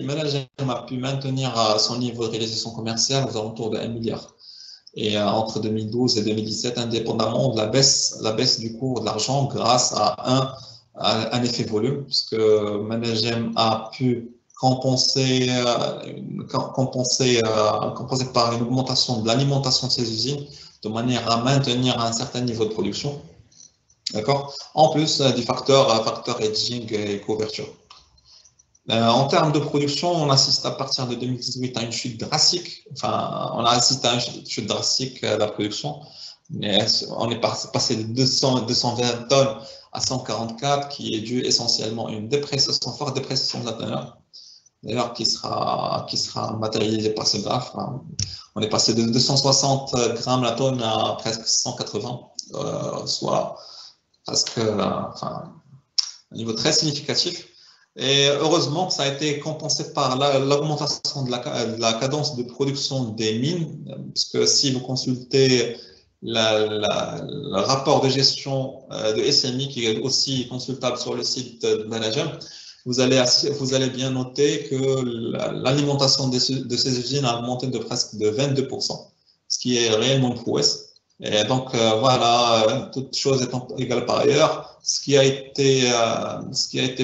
[SPEAKER 2] Managem a pu maintenir son niveau de réalisation commerciale aux alentours de 1 milliard. Et entre 2012 et 2017, indépendamment de la baisse du cours de l'argent grâce à un effet volume, puisque Managem a pu compenser par une augmentation de l'alimentation de ces usines, de manière à maintenir un certain niveau de production, d'accord, en plus du facteur hedging et couverture. En termes de production, on assiste à partir de 2018 à une chute drastique, on a assisté à une chute drastique de la production, mais on est passé de 220 tonnes à 144, qui est dû essentiellement à une forte dépréciation de la teneur, d'ailleurs qui sera matérialisée par ce graphe. On est passé de 260 grammes la tonne à presque 180, soit presque un niveau très significatif. Et heureusement, ça a été compensé par l'augmentation de la cadence de production des mines, parce que si vous consultez le rapport de gestion de SMI, qui est aussi consultable sur le site de Managem, vous allez bien noter que l'alimentation de ces usines a augmenté de presque de 22%, ce qui est réellement une prouesse. Et donc voilà, toutes choses étant égales par ailleurs, ce qui a été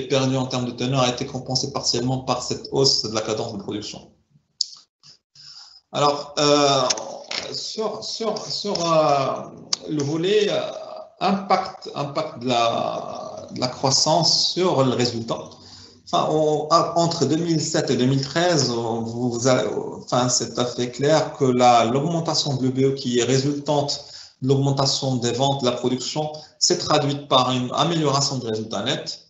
[SPEAKER 2] perdu en termes de teneur a été compensé partiellement par cette hausse de la cadence de production. Alors sur le volet impact de la croissance sur le résultat. Entre 2007 et 2013, c'est tout à fait clair que l'augmentation de l'EBE qui est résultante de l'augmentation des ventes, de la production, s'est traduite par une amélioration du résultat net.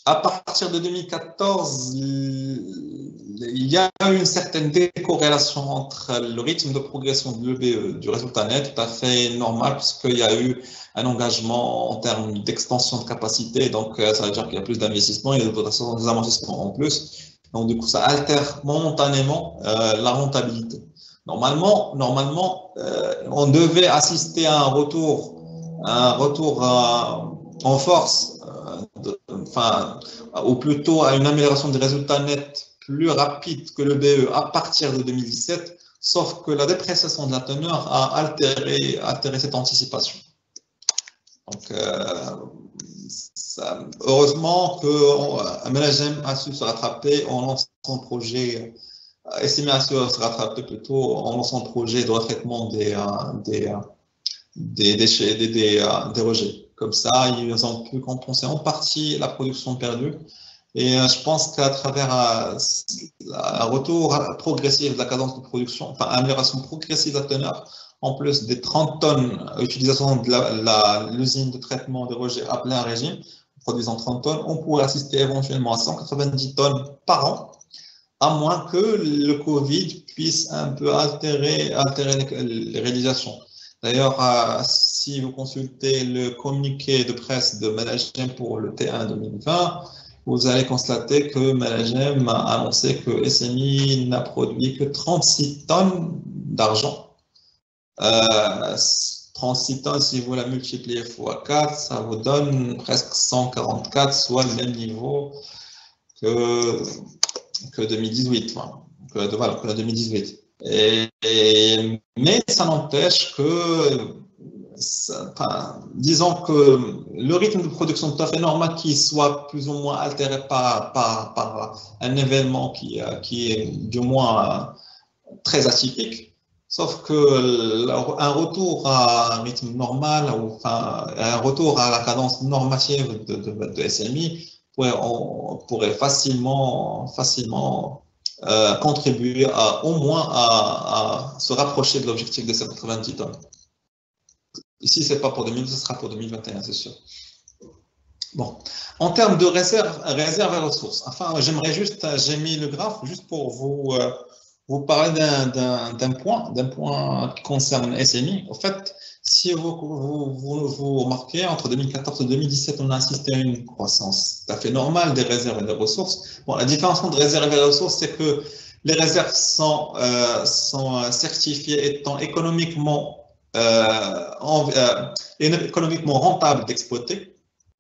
[SPEAKER 2] À partir de 2014, il y a eu une certaine décorrélation entre le rythme de progression de l'EBE du résultat net, tout à fait normal, puisqu'il y a eu un engagement en termes d'extension de capacité, donc ça veut dire qu'il y a plus d'investissement, il y a des amortissements en plus, donc du coup ça altère momentanément la rentabilité. Normalement, on devait assister à un retour en force, ou plutôt à une amélioration des résultats nets plus rapide que le BE à partir de 2017, sauf que la dépréciation de la teneur a altéré cette anticipation. Donc, heureusement que Managem a su se rattraper en lançant son projet, SMI a su se rattraper plutôt en lançant le projet de retraitement des déchets, des rejets. Comme ça, ils ont pu compenser en partie la production perdue. Et je pense qu'à travers un retour progressif de la cadence de production, amélioration progressive de la teneur, en plus des 30 tonnes utilisation de l'usine de traitement des rejets à plein régime, produisant 30 tonnes, on pourrait assister éventuellement à 190 tonnes par an, à moins que le Covid puisse un peu altérer les réalisations. D'ailleurs, si vous consultez le communiqué de presse de Managem pour le T1 2020, vous allez constater que Managem a annoncé que SMI n'a produit que 36 tonnes d'argent. 36 tonnes, si vous la multipliez x 4, ça vous donne presque 144, soit le même niveau que 2018. Que 2018. Mais ça n'empêche que disons que le rythme de production est tout à fait normal qu'il soit plus ou moins altéré par un événement qui est du moins très atypique, sauf que un retour à un rythme normal, ou enfin, un retour à la cadence normative de SMI pourrait facilement contribuer au moins à se rapprocher de l'objectif de 190 tonnes. Ici, ce n'est pas pour 2000, ce sera pour 2021, c'est sûr. Bon, en termes de réserve et ressources, enfin, j'ai mis le graphe juste pour vous parler d'un point qui concerne SMI. En fait, si vous remarquez, entre 2014 et 2017, on a assisté à une croissance tout à fait normale des réserves et des ressources. Bon, la différence entre réserves et des ressources, c'est que les réserves sont certifiées étant économiquement rentables d'exploiter.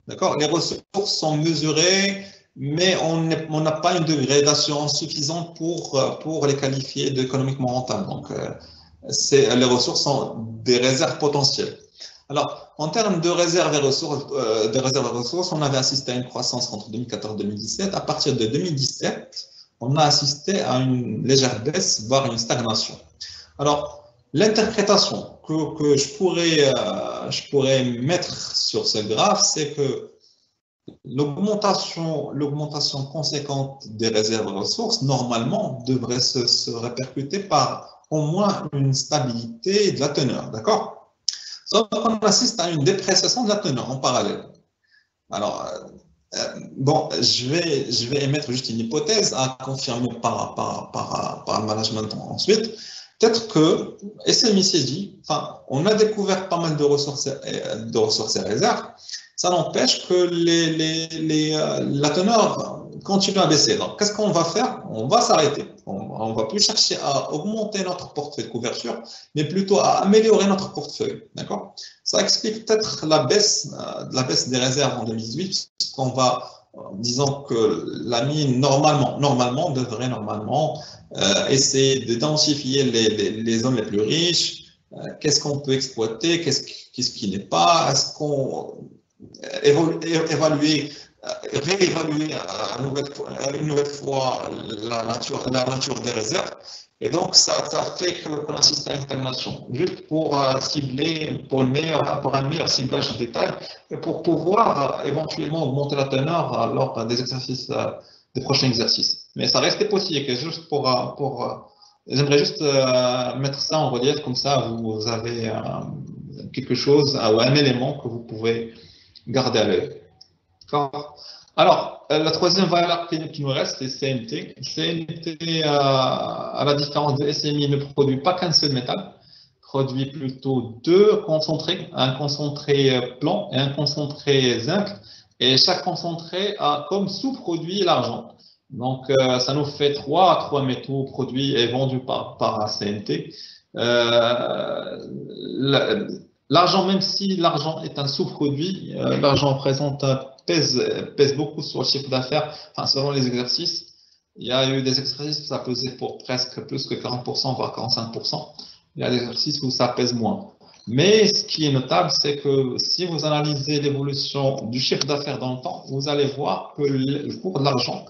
[SPEAKER 2] D'accord? Les ressources sont mesurées, mais on n'a pas une degré d'assurance suffisante pour les qualifier d'économiquement rentables. Donc, les ressources sont des réserves potentielles. Alors, en termes de réserves et ressources, on avait assisté à une croissance entre 2014 et 2017. À partir de 2017, on a assisté à une légère baisse, voire une stagnation. Alors, l'interprétation que je pourrais mettre sur ce graphe, c'est que l'augmentation conséquente des réserves et ressources, normalement, devrait se répercuter par au moins une stabilité de la teneur, d'accord? Sauf qu'on assiste à une dépréciation de la teneur en parallèle. Alors, bon, je vais émettre juste une hypothèse à confirmer par le management ensuite. Peut-être que SMI s'est dit, enfin, on a découvert pas mal de ressources et réserves, ça n'empêche que la teneur continue à baisser. Donc, qu'est-ce qu'on va faire? On va s'arrêter. On ne va plus chercher à augmenter notre portefeuille de couverture, mais plutôt à améliorer notre portefeuille. D'accord? Ça explique peut-être la baisse des réserves en 2018, puisqu'on va, disons que la mine, normalement devrait essayer de densifier les zones les plus riches. Qu'est-ce qu'on peut exploiter? Qu'est-ce qui n'est pas? Est-ce qu'on réévaluer une nouvelle fois la nature des réserves. Et donc, ça fait qu'on assiste à une stagnation, juste pour cibler, pour un meilleur ciblage de détail, et pour pouvoir éventuellement augmenter la teneur lors des exercices, des prochains exercices. Mais ça reste hypothétique, juste j'aimerais juste mettre ça en relief, comme ça vous avez quelque chose, ou un élément que vous pouvez garder à l'œil. Alors, la troisième valeur qui nous reste, c'est CNT. CNT, à la différence de SMI, ne produit pas qu'un seul métal, produit plutôt deux concentrés, un concentré plomb et un concentré zinc, et chaque concentré a comme sous-produit l'argent. Donc, ça nous fait trois métaux produits et vendus par CNT. L'argent, même si l'argent est un sous-produit, l'argent pèse beaucoup sur le chiffre d'affaires, enfin, selon les exercices. Il y a eu des exercices où ça pesait pour presque plus que 40%, voire 45%. Il y a des exercices où ça pèse moins. Mais ce qui est notable, c'est que si vous analysez l'évolution du chiffre d'affaires dans le temps, vous allez voir que le cours de l'argent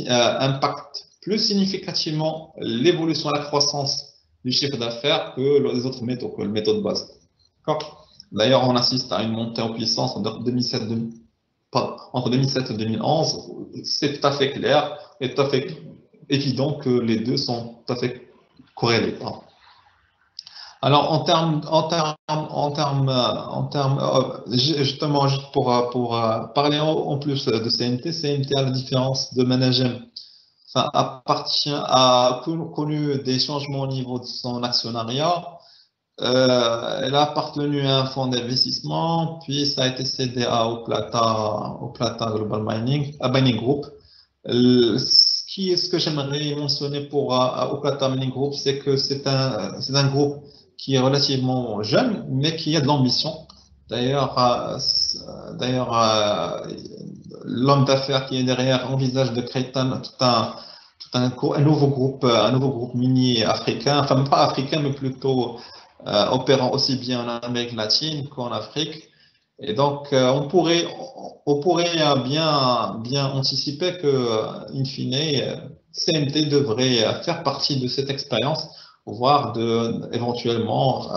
[SPEAKER 2] impacte plus significativement l'évolution, la croissance du chiffre d'affaires que les autres métaux, que le métaux de base. D'ailleurs, on assiste à une montée en puissance entre 2007 et 2011. C'est tout à fait clair et tout à fait évident que les deux sont tout à fait corrélés. Alors, justement, juste pour parler en plus de CNT, à la différence de Managem, enfin, a connu des changements au niveau de son actionnariat. Elle a appartenu à un fonds d'investissement, puis ça a été cédé au Plata Global Mining Group. Ce que j'aimerais mentionner pour Plata Mining Group, c'est que c'est un groupe qui est relativement jeune, mais qui a de l'ambition. D'ailleurs, l'homme d'affaires qui est derrière envisage de créer un nouveau groupe minier africain, enfin pas africain, mais plutôt opérant aussi bien en Amérique latine qu'en Afrique. Et donc, on pourrait bien anticiper que, in fine, CMT devrait faire partie de cette expérience, voire éventuellement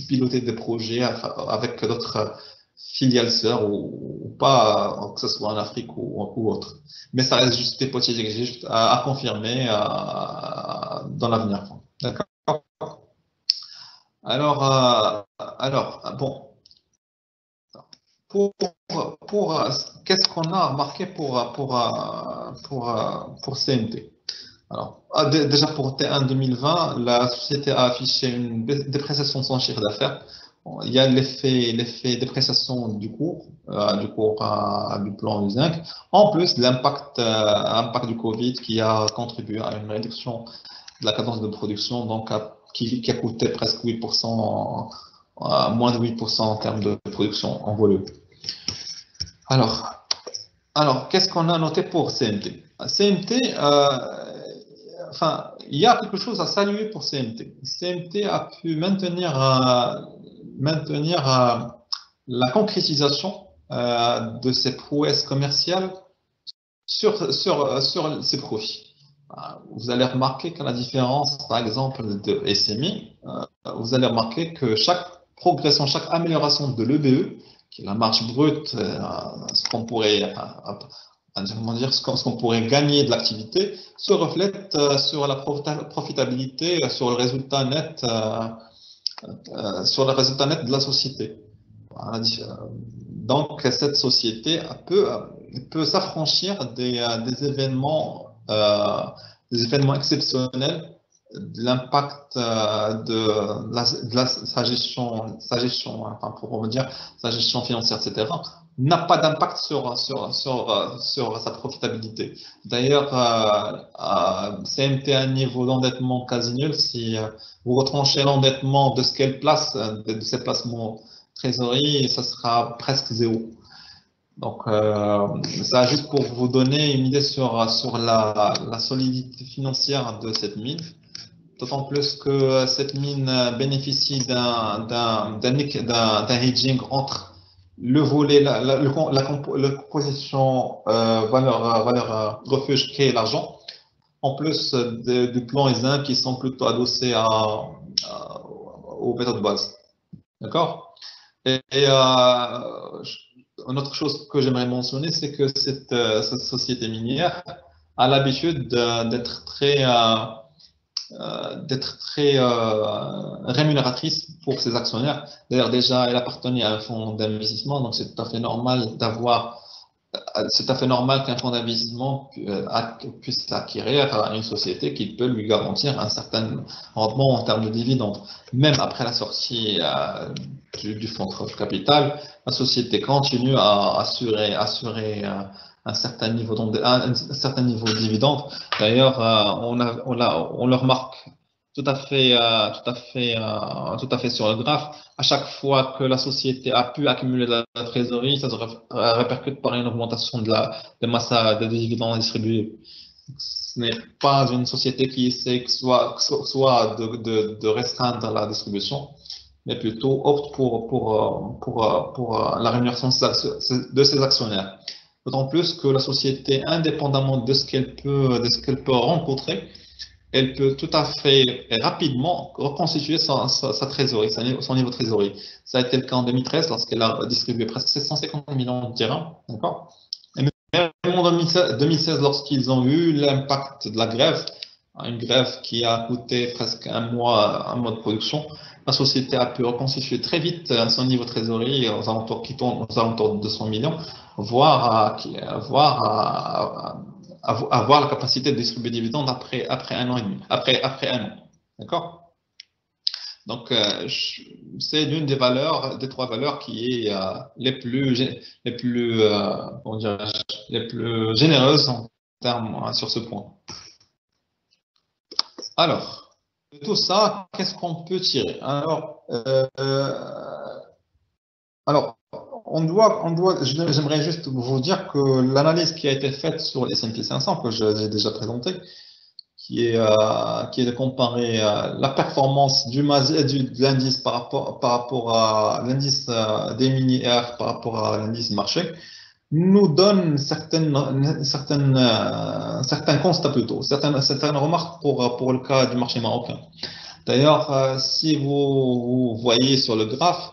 [SPEAKER 2] piloter des projets avec d'autres filiales sœurs ou pas, que ce soit en Afrique ou autre. Mais ça reste juste hypothétique, juste à confirmer dans l'avenir. D'accord. Bon, pour, qu'est-ce qu'on a remarqué pour CMT? Alors, déjà pour T1 2020, la société a affiché une dépréciation de son chiffre d'affaires. Bon, il y a l'effet dépréciation du cours du plan du zinc, en plus de l'impact du Covid qui a contribué à une réduction de la cadence de production, donc qui a coûté presque 8%, moins de 8% en termes de production en volume. Alors qu'est-ce qu'on a noté pour CMT? CMT, enfin, il y a quelque chose à saluer pour CMT. CMT a pu maintenir la concrétisation de ses prouesses commerciales sur ses profits. Vous allez remarquer qu'à la différence, par exemple, de SMI, vous allez remarquer que chaque progression, chaque amélioration de l'EBE, qui est la marge brute, ce qu'on pourrait gagner de l'activité, se reflète sur la profitabilité, sur le résultat net, de la société. Donc, cette société peut s'affranchir des événements exceptionnels, de l'impact de sa gestion, enfin, pour dire, sa gestion financière, etc., n'a pas d'impact sur sa profitabilité. D'ailleurs, CMT a un niveau d'endettement quasi nul. Si vous retranchez l'endettement de ce qu'elle place, de ses placements trésorerie, ça sera presque zéro. Donc, ça juste pour vous donner une idée sur la solidité financière de cette mine. D'autant plus que cette mine bénéficie d'un hedging entre le volet, la composition valeur refuge qui est l'argent, en plus du plan zinc qui sont plutôt adossés aux méthodes de base. D'accord? Et une autre chose que j'aimerais mentionner, c'est que cette société minière a l'habitude d'être très rémunératrice pour ses actionnaire. D'ailleurs, déjà, elle appartenait à un fonds d'investissement, donc c'est tout à fait normal qu'un fonds d'investissement puisse acquérir une société qui peut lui garantir un certain rendement en termes de dividendes. Même après la sortie du fonds de capital, la société continue à assurer un certain niveau de dividendes. D'ailleurs, on le remarque tout à fait sur le graphe. À chaque fois que la société a pu accumuler de la trésorerie, ça se répercute par une augmentation de masse de dividendes distribués. Ce n'est pas une société qui essaie soit de restreindre la distribution, mais plutôt opte pour la rémunération de ses actionnaires. D'autant plus que la société, indépendamment de ce qu'elle peut rencontrer, elle peut tout à fait rapidement reconstituer sa trésorerie, son niveau de trésorerie. Ça a été le cas en 2013 lorsqu'elle a distribué presque 750 millions de dirhams. D'accord ? Et même en 2016, lorsqu'ils ont eu l'impact de la grève, une grève qui a coûté presque un mois de production, la société a pu reconstituer très vite son niveau de trésorerie aux alentours de 200 millions, voire avoir la capacité de distribuer des dividendes après un an et demi, après un an. D'accord? Donc, c'est l'une des trois valeurs qui est les plus généreuses en termes sur ce point. Alors, de tout ça, qu'est-ce qu'on peut tirer? J'aimerais juste vous dire que l'analyse qui a été faite sur les S&P 500, que j'ai déjà présentée, qui est de comparer la performance de l'indice par rapport à l'indice des minières par rapport à l'indice de marché, nous donne certains constats plutôt, certaines remarques pour le cas du marché marocain. D'ailleurs, si vous voyez sur le graphe,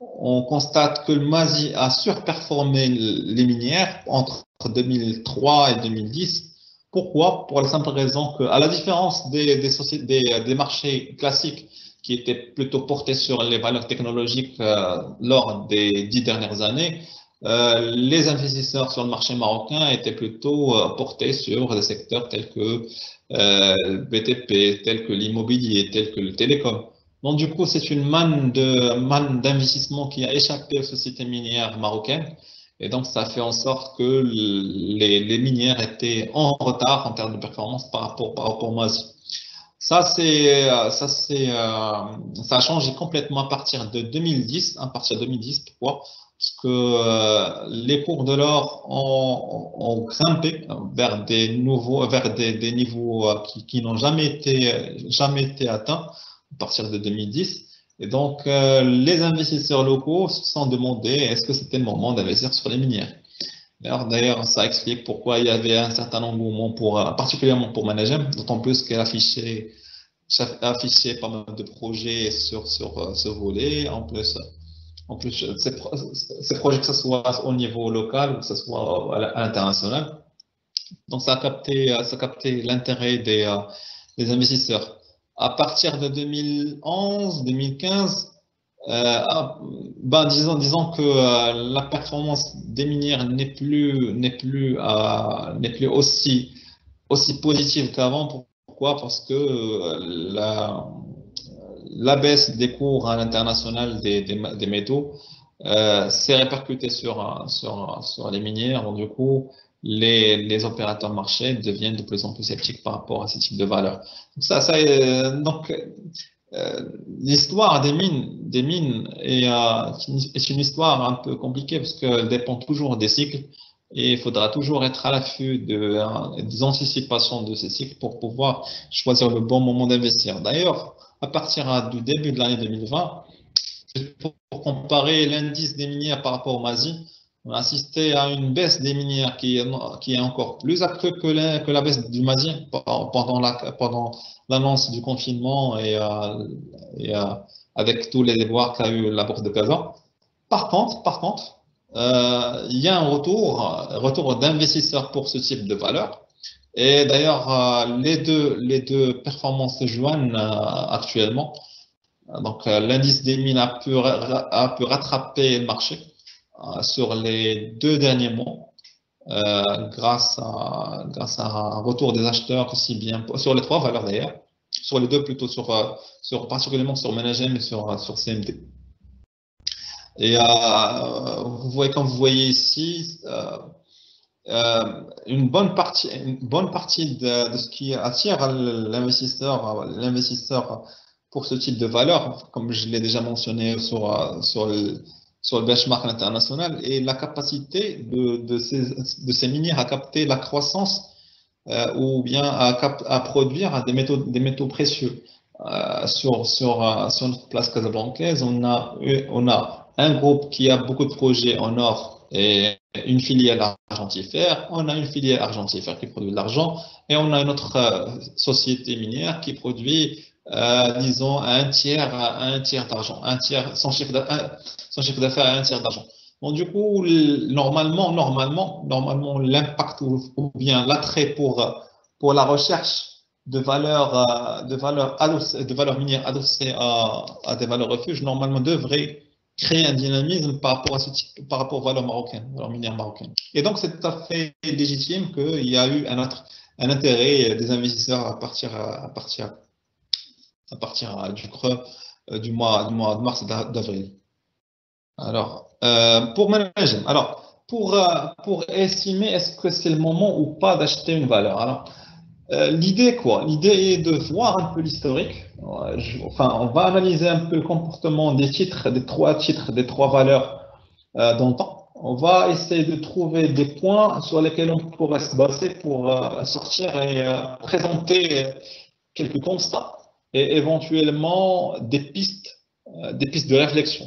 [SPEAKER 2] on constate que le MASI a surperformé les minières entre 2003 et 2010. Pourquoi? Pour la simple raison que, à la différence des marchés classiques qui étaient plutôt portés sur les valeurs technologiques lors des 10 dernières années, les investisseurs sur le marché marocain étaient plutôt portés sur des secteurs tels que le BTP, tels que l'immobilier, tels que le télécom. Donc, du coup, c'est une manne d'investissement qui a échappé aux sociétés minières marocaines. Et donc, ça fait en sorte que les minières étaient en retard en termes de performance par rapport au MASI. Ça a changé complètement à partir de 2010. Pourquoi? Parce que les cours de l'or ont grimpé vers des niveaux qui n'ont jamais été atteints à partir de 2010. Et donc, les investisseurs locaux se sont demandé est-ce que c'était le moment d'investir sur les minières. D'ailleurs, ça explique pourquoi il y avait un certain engouement particulièrement pour Managem, d'autant plus qu'elle affichait pas mal de projets sur ce volet. En plus, ces projets, que ce soit au niveau local ou que ce soit à l'international. Donc, ça a capté l'intérêt des investisseurs. À partir de 2011-2015, disons que la performance des minières n'est plus aussi positive qu'avant. Pourquoi? Parce que la baisse des cours à l'international des métaux s'est répercutée sur les minières. Donc, du coup, les opérateurs marché deviennent de plus en plus sceptiques par rapport à ce type de valeur. Donc, l'histoire des mines est une histoire un peu compliquée parce qu'elle dépend toujours des cycles et il faudra toujours être à l'affût des anticipations de ces cycles pour pouvoir choisir le bon moment d'investir. D'ailleurs, à partir du début de l'année 2020, pour comparer l'indice des minières par rapport au MASI, on a assisté à une baisse des minières qui est encore plus accrue que la baisse du MASI pendant l'annonce du confinement et avec tous les déboires qu'a eu la bourse de Kazan. Par contre, il y a un retour d'investisseurs pour ce type de valeur. Et d'ailleurs, les deux performances se joignent actuellement. Donc, l'indice des mines a pu rattraper le marché sur les 2 derniers mois grâce à un retour des acheteurs aussi bien sur les 3 valeurs d'ailleurs, sur les 2 plutôt particulièrement sur Managem et sur CMT. Et comme vous voyez ici, une bonne partie de ce qui attire l'investisseur pour ce type de valeur, comme je l'ai déjà mentionné sur le benchmark international, et la capacité de ces minières à capter la croissance ou bien à produire des métaux précieux. Sur notre place casablancaise, on a un groupe qui a beaucoup de projets en or et une filiale argentifère. On a une filiale argentifère qui produit de l'argent et on a une autre société minière qui produit, disons, un tiers d'argent, son chiffre d'affaires à un tiers d'argent. Donc, du coup, normalement, l'impact ou bien l'attrait pour la recherche de valeurs minières adossées à des valeurs refuges, normalement devrait créer un dynamisme par rapport aux valeurs minières marocaines. Et donc, c'est tout à fait légitime qu'il y a eu un intérêt des investisseurs à partir du creux du mois de mars et d'avril. Alors, pour Managem, pour estimer est-ce que c'est le moment ou pas d'acheter une valeur. Alors, l'idée est de voir un peu l'historique. On va analyser un peu le comportement des 3 valeurs dans le temps.
[SPEAKER 3] on va essayer de trouver des points sur lesquels on pourrait se baser pour sortir et présenter quelques constats et éventuellement des pistes de réflexion,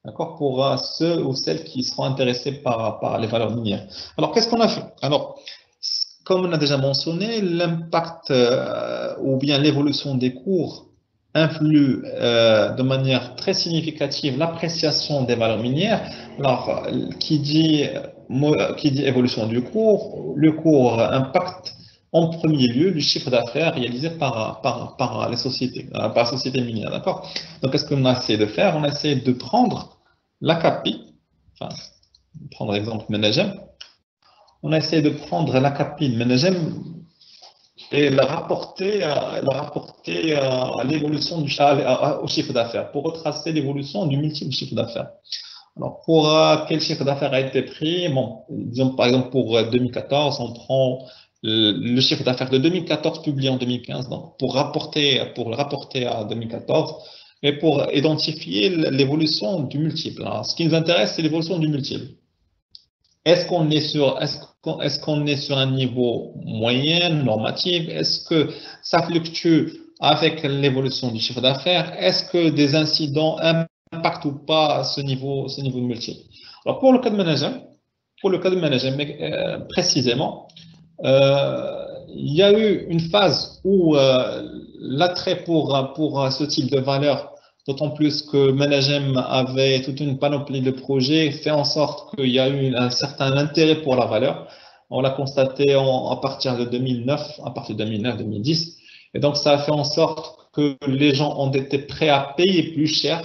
[SPEAKER 3] d'accord, pour ceux ou celles qui seront intéressés par les valeurs minières. Alors, qu'est-ce qu'on a fait? Alors, comme on a déjà mentionné, l'impact ou bien l'évolution des cours influe de manière très significative l'appréciation des valeurs minières. Alors, qui dit évolution du cours, le cours impacte en premier lieu le chiffre d'affaires réalisé par les sociétés, par la société minière, d'accord? Donc, qu'est-ce qu'on a essayé de faire? On a essayé de prendre l'ACAPI, enfin, prendre l'exemple Menegem, on a essayé de prendre l'ACAPI de Menegem et la rapporter à l'évolution au chiffre d'affaires, pour retracer l'évolution du multiple chiffre d'affaires. Alors, pour quel chiffre d'affaires a été pris? Bon, disons par exemple pour 2014, on prend le chiffre d'affaires de 2014 publié en 2015, donc pour le rapporter à 2014 et pour identifier l'évolution du multiple. Alors, ce qui nous intéresse, c'est l'évolution du multiple. Est-ce qu'on est sur un niveau moyen, normatif? Est-ce que ça fluctue avec l'évolution du chiffre d'affaires? Est-ce que des incidents impactent ou pas ce niveau de multiple? Alors, pour le cas de Menegem, précisément, il y a eu une phase où l'attrait pour ce type de valeur, d'autant plus que Menegem avait toute une panoplie de projets, fait en sorte qu'il y a eu un certain intérêt pour la valeur. On l'a constaté à partir de 2009-2010. Et donc, ça a fait en sorte que les gens ont été prêts à payer plus cher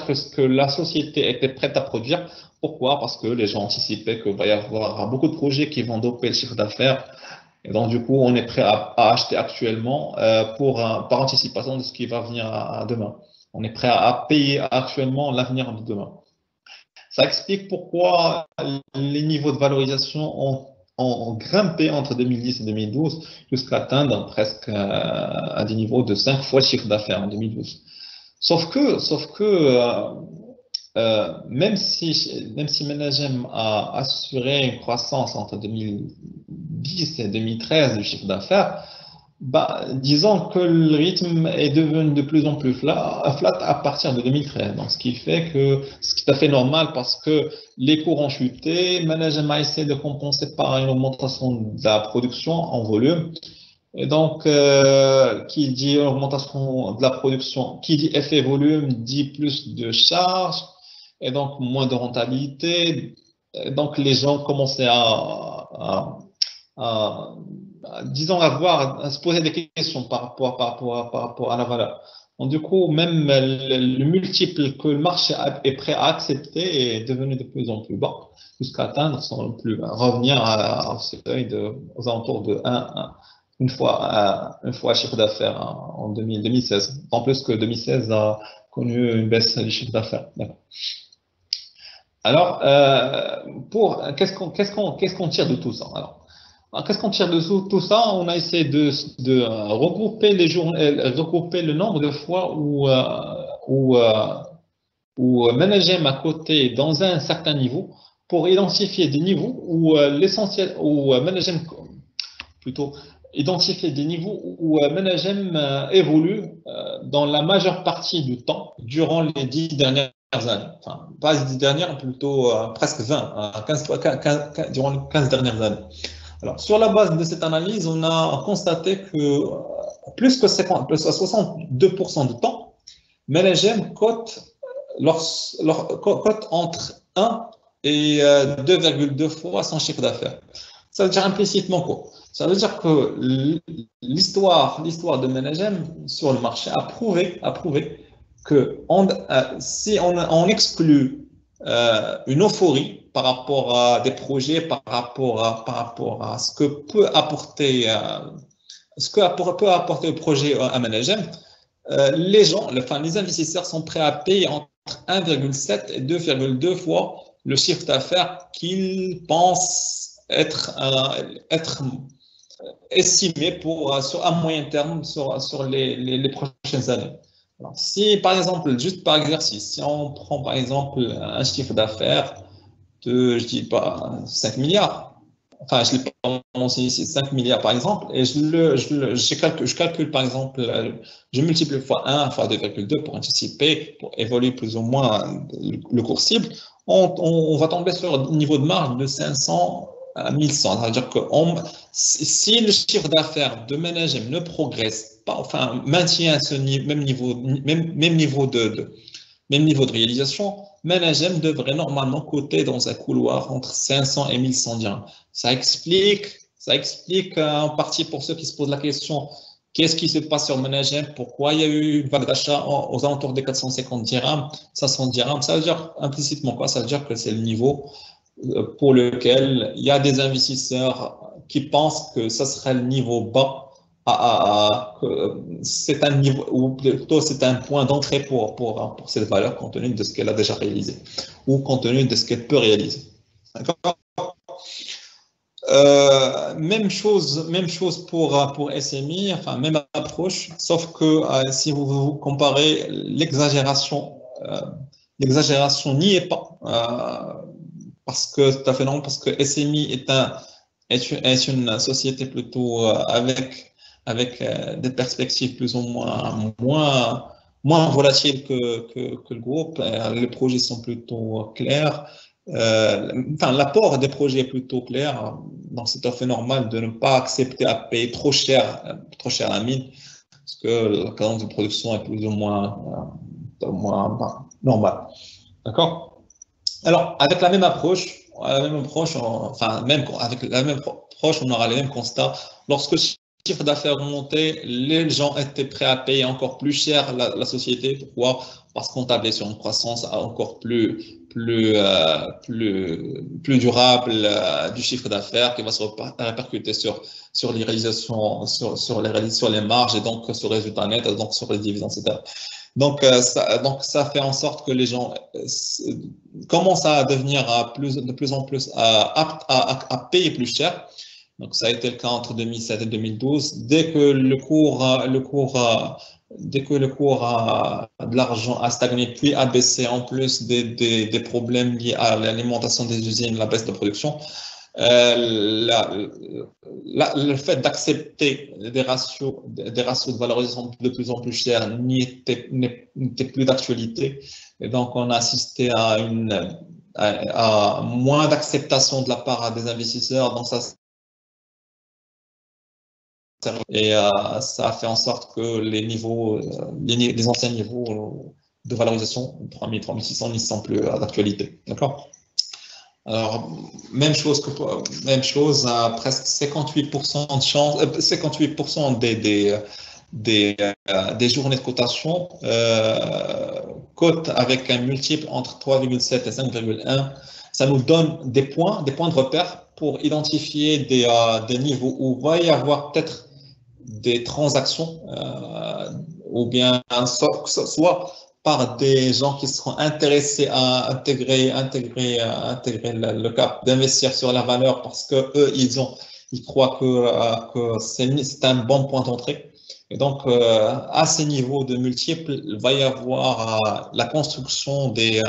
[SPEAKER 3] que ce que la société était prête à produire. Pourquoi? Parce que les gens anticipaient qu'il va y avoir beaucoup de projets qui vont doper le chiffre d'affaires. Et donc, du coup, on est prêt à acheter actuellement par anticipation de ce qui va venir à demain. On est prêt à payer actuellement l'avenir de demain. Ça explique pourquoi les niveaux de valorisation ont grimpé entre 2010 et 2012 jusqu'à atteindre presque à des niveaux de 5 fois le chiffre d'affaires en 2012. Sauf que même si Menegem a assuré une croissance entre 2010 et 2013 du chiffre d'affaires, disons que le rythme est devenu de plus en plus flat à partir de 2013. Donc, ce qui fait que c'est tout à fait normal parce que les cours ont chuté. Menegem a essayé de compenser par une augmentation de la production en volume. Et donc, qui dit augmentation de la production, qui dit effet volume, dit plus de charges, et donc moins de rentabilité. Et donc, les gens commençaient disons, à se poser des questions par rapport à la valeur. Donc, du coup, même le multiple que le marché est prêt à accepter est devenu de plus en plus bas, jusqu'à atteindre, revenir au seuil aux alentours de 1. Une fois le chiffre d'affaires en 2016. En plus que 2016 a connu une baisse du chiffre d'affaires. Alors, qu'est-ce qu'on tire de tout ça? Alors, qu'est-ce qu'on tire de tout ça? On a essayé de regrouper le nombre de fois où Menegem a coté dans un certain niveau pour identifier des niveaux où l'essentiel, où Menegem plutôt identifier des niveaux où Menegem évolue dans la majeure partie du temps durant les 10 dernières années. Enfin, pas les 10 dernières, plutôt presque 20, 15, durant les 15 dernières années. Alors, sur la base de cette analyse, on a constaté que plus que 62% du temps, Menegem cote entre 1 et 2,2 fois son chiffre d'affaires. Ça veut dire implicitement quoi? Ça veut dire que l'histoire de Menegem sur le marché a prouvé que si on exclut une euphorie par rapport à des projets, par rapport à ce que peut apporter le projet à Menegem, les investisseurs sont prêts à payer entre 1,7 et 2,2 fois le chiffre d'affaires qu'ils pensent être estimé à moyen terme sur les prochaines années.
[SPEAKER 2] Alors, si, par exemple, juste par exercice, si on prend par exemple un chiffre d'affaires de, je dis pas, 5 milliards, enfin, je l'ai pas mentionné ici, 5 milliards par exemple, et je calcule par exemple, je multiplie fois 1, fois 2,2 pour anticiper, pour évoluer plus ou moins le cours cible, on va tomber sur un niveau de marge de 500 à 1100. C'est-à-dire que si le chiffre d'affaires de Managem ne progresse pas, enfin, maintient ce même niveau, même niveau de réalisation, Managem devrait normalement coter dans un couloir entre 500 et 1100 dirhams. Ça explique en partie pour ceux qui se posent la question, qu'est-ce qui se passe sur Managem, pourquoi il y a eu une vague d'achat aux alentours des 450 dirhams, 500 dirhams, ça veut dire implicitement quoi? Ça veut dire que c'est le niveau pour lequel il y a des investisseurs qui pensent que ça serait le niveau bas, c'est un niveau, ou plutôt c'est un point d'entrée pour cette valeur compte tenu de ce qu'elle a déjà réalisé ou compte tenu de ce qu'elle peut réaliser. D'accord. Même chose pour SMI, enfin même approche, sauf que si vous comparez l'exagération n'y est pas. Parce que tout à fait non, parce que SMI est une société plutôt avec des perspectives plus ou moins volatiles que le groupe. Les projets sont plutôt clairs. Enfin, l'apport des projets est plutôt clair. Donc, c'est tout à fait normal de ne pas accepter à payer trop cher la mine, parce que la cadence de production est plus ou moins normale. D'accord? Alors, avec la même approche, enfin, même avec la même approche, on aura les mêmes constats. Lorsque le chiffre d'affaires montait, les gens étaient prêts à payer encore plus cher la société. Pourquoi? Parce qu'on tablait sur une croissance encore plus durable du chiffre d'affaires qui va se répercuter sur les réalisations, sur les marges et donc sur le résultat net, donc sur les dividendes, etc. Donc, ça fait en sorte que les gens commencent à devenir de plus en plus aptes à payer plus cher. Donc, ça a été le cas entre 2007 et 2012. Dès que le cours de l'argent a stagné puis a baissé, en plus des problèmes liés à l'alimentation des usines, la baisse de production, le fait d'accepter des ratios de valorisation de plus en plus chers n'était plus d'actualité. Et donc, on a assisté à moins d'acceptation de la part des investisseurs. Donc, ça a fait en sorte que les anciens niveaux de valorisation, 3000, 3600, n'y sont plus d'actualité. D'accord? Alors, même chose, à presque 58% de chance, 58% des journées de cotation cotent avec un multiple entre 3,7 et 5,1. Ça nous donne des points de repère pour identifier des niveaux où il va y avoir peut-être des transactions ou bien soit par des gens qui seront intéressés à intégrer le cap d'investir sur la valeur parce que eux ils croient que c'est un bon point d'entrée. Et donc à ces niveaux de multiples, il va y avoir la construction des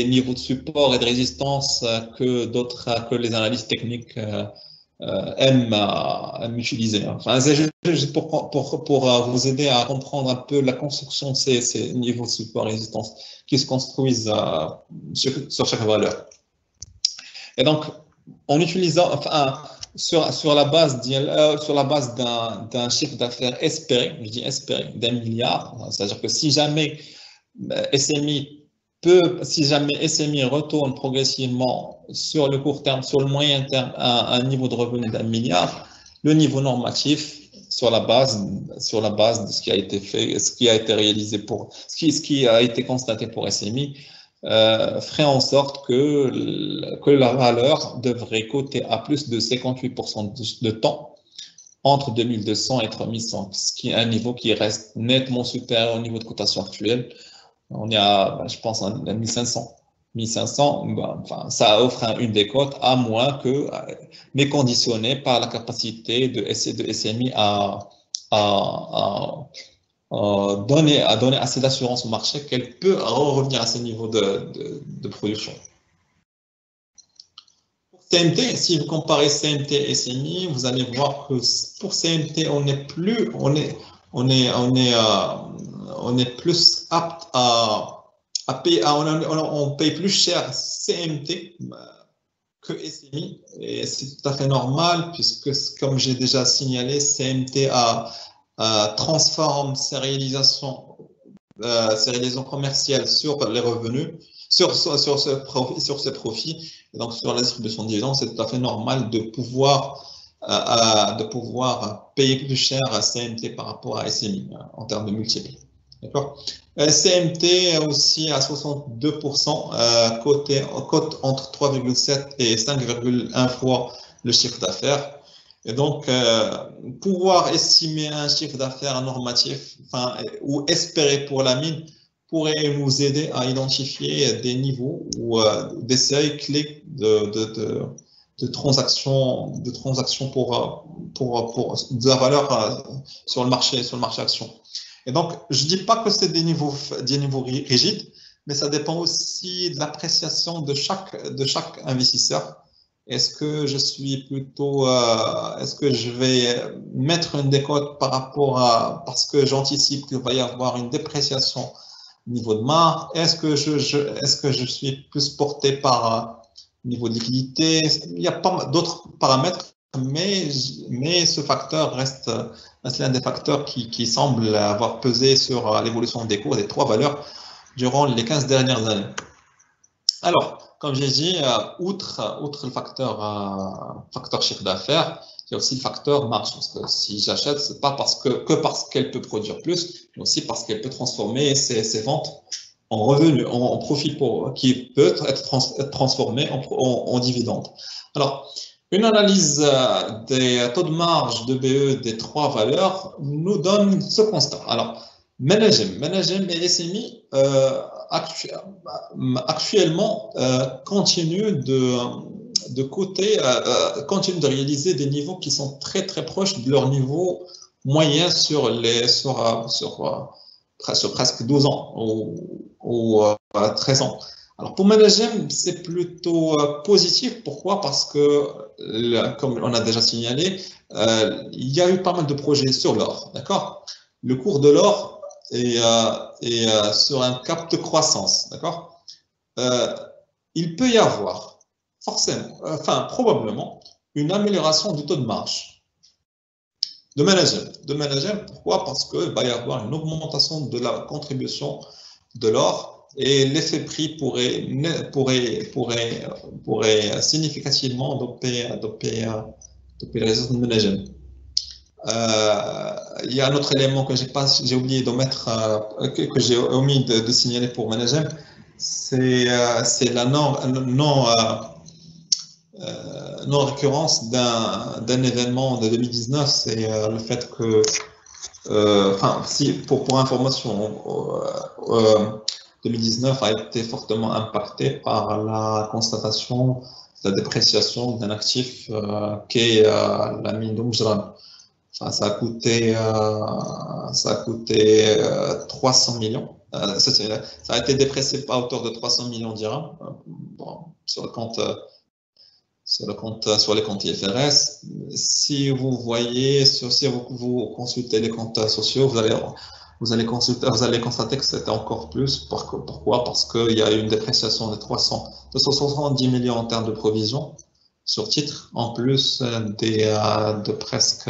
[SPEAKER 2] niveaux de support et de résistance que les analystes techniques aiment utiliser. Enfin, c'est juste pour vous aider à comprendre un peu la construction de ces niveaux de support et résistance qui se construisent sur chaque valeur. Et donc, en utilisant, enfin, sur la base d'un chiffre d'affaires espéré, je dis espéré, d'1 milliard, c'est-à-dire que si jamais SMI retourne progressivement sur le court terme, sur le moyen terme, à un niveau de revenu d'1 milliard, le niveau normatif, sur la base de ce qui a été fait, ce qui a été réalisé ce qui a été constaté pour SMI, ferait en sorte que la valeur devrait coter à plus de 58% de temps entre 2200 et 3100, ce qui est un niveau qui reste nettement supérieur au niveau de cotation actuelle. On est je pense, à 1500. 1500, enfin, ça offre une décote à moins mais conditionné par la capacité de SMI donné assez d'assurance au marché qu'elle peut revenir à ce niveau de production. Pour CMT, si vous comparez CMT et SMI, vous allez voir que pour CMT, on est plus apte à payer, on paye plus cher CMT que SMI, et c'est tout à fait normal puisque, comme j'ai déjà signalé, CMT transforme ses réalisations commerciales sur les revenus, sur ce profit, et donc sur la distribution de dividendes. C'est tout à fait normal de pouvoir payer plus cher à CMT par rapport à SMI en termes de multiples. D'accord. CMT aussi à 62%, cote entre 3,7 et 5,1 fois le chiffre d'affaires. Et donc, pouvoir estimer un chiffre d'affaires normatif, ou espérer pour la mine, pourrait nous aider à identifier des niveaux ou des seuils clés de transactions pour de la valeur sur le marché action. Et donc, je ne dis pas que c'est des niveaux rigides, mais ça dépend aussi de l'appréciation de chaque investisseur. Est-ce que je suis plutôt, est-ce que je vais mettre une décote par rapport parce que j'anticipe qu'il va y avoir une dépréciation au niveau de marge? Est-ce que je suis plus porté par niveau de liquidité? Il y a pas d'autres paramètres, mais ce facteur reste l'un des facteurs qui semble avoir pesé sur l'évolution des cours des trois valeurs durant les 15 dernières années. Alors, comme j'ai dit, outre le facteur chiffre d'affaires, il y a aussi le facteur marge. Parce que si j'achète, ce n'est pas parce qu'elle peut produire plus, mais aussi parce qu'elle peut transformer ses ventes en revenus, en profit qui peut être transformé en dividende. Alors, une analyse des taux de marge de BE des trois valeurs nous donne ce constat. Alors, Managem et SMI actuellement continuent de réaliser des niveaux qui sont très très proches de leur niveau moyen sur presque 12 ans ou 13 ans. Alors pour Managem, c'est plutôt positif. Pourquoi? Parce que, comme on a déjà signalé, il y a eu pas mal de projets sur l'or. D'accord? Le cours de l'or est sur un cap de croissance. D'accord? Il peut y avoir forcément, probablement, une amélioration du taux de marge de Managem. Pourquoi? Parce qu'il va y avoir une augmentation de la contribution de l'or. Et l'effet prix pourrait significativement doper les résultats de Managem. Il y a un autre élément que j'ai oublié de mettre, que j'ai omis de signaler pour Managem, c'est la non-récurrence d'un événement de 2019, c'est le fait que, pour information, 2019 a été fortement impacté par la constatation de la dépréciation d'un actif qu'est la mine d'Oumjran. Ça a coûté 300 millions. Ça a été déprécié à hauteur de 300 millions dirhams sur les comptes IFRS. Si vous voyez, si vous consultez les comptes sociaux, vous allez constater que c'était encore plus. Pourquoi? Parce qu'il y a eu une dépréciation de 270 millions en termes de provisions sur titre, en plus de presque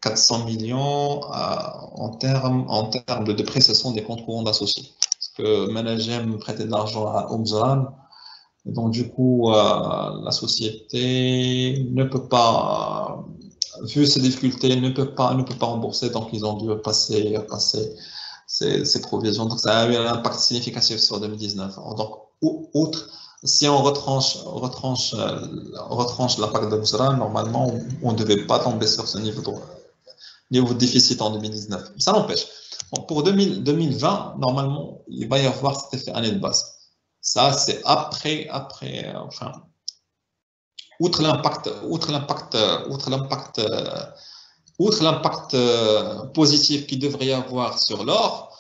[SPEAKER 2] 400 millions en termes de dépréciation des comptes courants d'associés. Parce que Managem prêtait de l'argent à Oumjran, et donc du coup, la société ne peut pas, vu ces difficultés, ne peut pas rembourser, donc ils ont dû passer ces provisions. Donc ça a eu un impact significatif sur 2019. Donc, outre, si on retranche l'impact d'Oumjran, normalement, on ne devait pas tomber sur ce niveau de déficit en 2019. Ça n'empêche. Bon, pour 2020, normalement, il va y avoir cet effet année de base. Ça, c'est outre l'impact outre l'impact positif qu'il devrait y avoir sur l'or,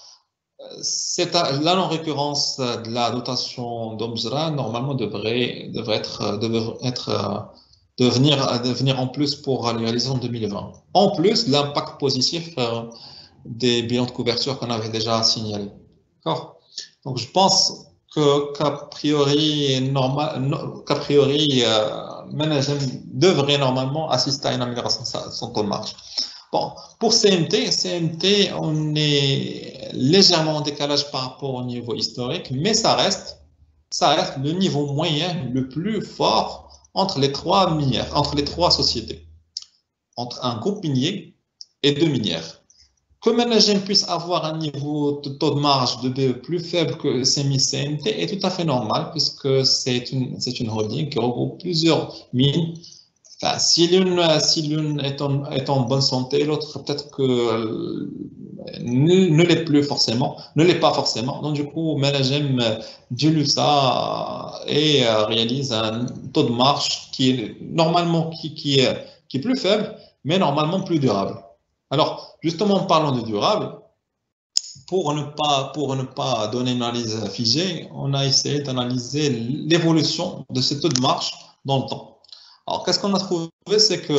[SPEAKER 2] la non-récurrence de la dotation d'Omzra, normalement, devrait venir en plus pour la réalisation 2020. En plus, l'impact positif des bilans de couverture qu'on avait déjà signalés. D'accord? Donc, je pense qu'a priori, Managem devrait normalement assister à une amélioration de son taux de marge. Bon, pour CMT, on est légèrement en décalage par rapport au niveau historique, mais ça reste le niveau moyen le plus fort entre les trois minières, entre les trois sociétés, entre un groupe minier et deux minières. Que Managem puisse avoir un niveau de taux de marge de BE plus faible que CMI-CMT est tout à fait normal, puisque c'est une holding qui regroupe plusieurs mines. Enfin, si l'une est en bonne santé, l'autre peut-être que ne l'est pas forcément. Donc du coup, Managem dilue ça et réalise un taux de marge qui est normalement qui est plus faible, mais normalement plus durable. Alors, justement, parlant de durable, pour ne pas donner une analyse figée, on a essayé d'analyser l'évolution de ce taux de marge dans le temps. Alors, qu'est-ce qu'on a trouvé? C'est que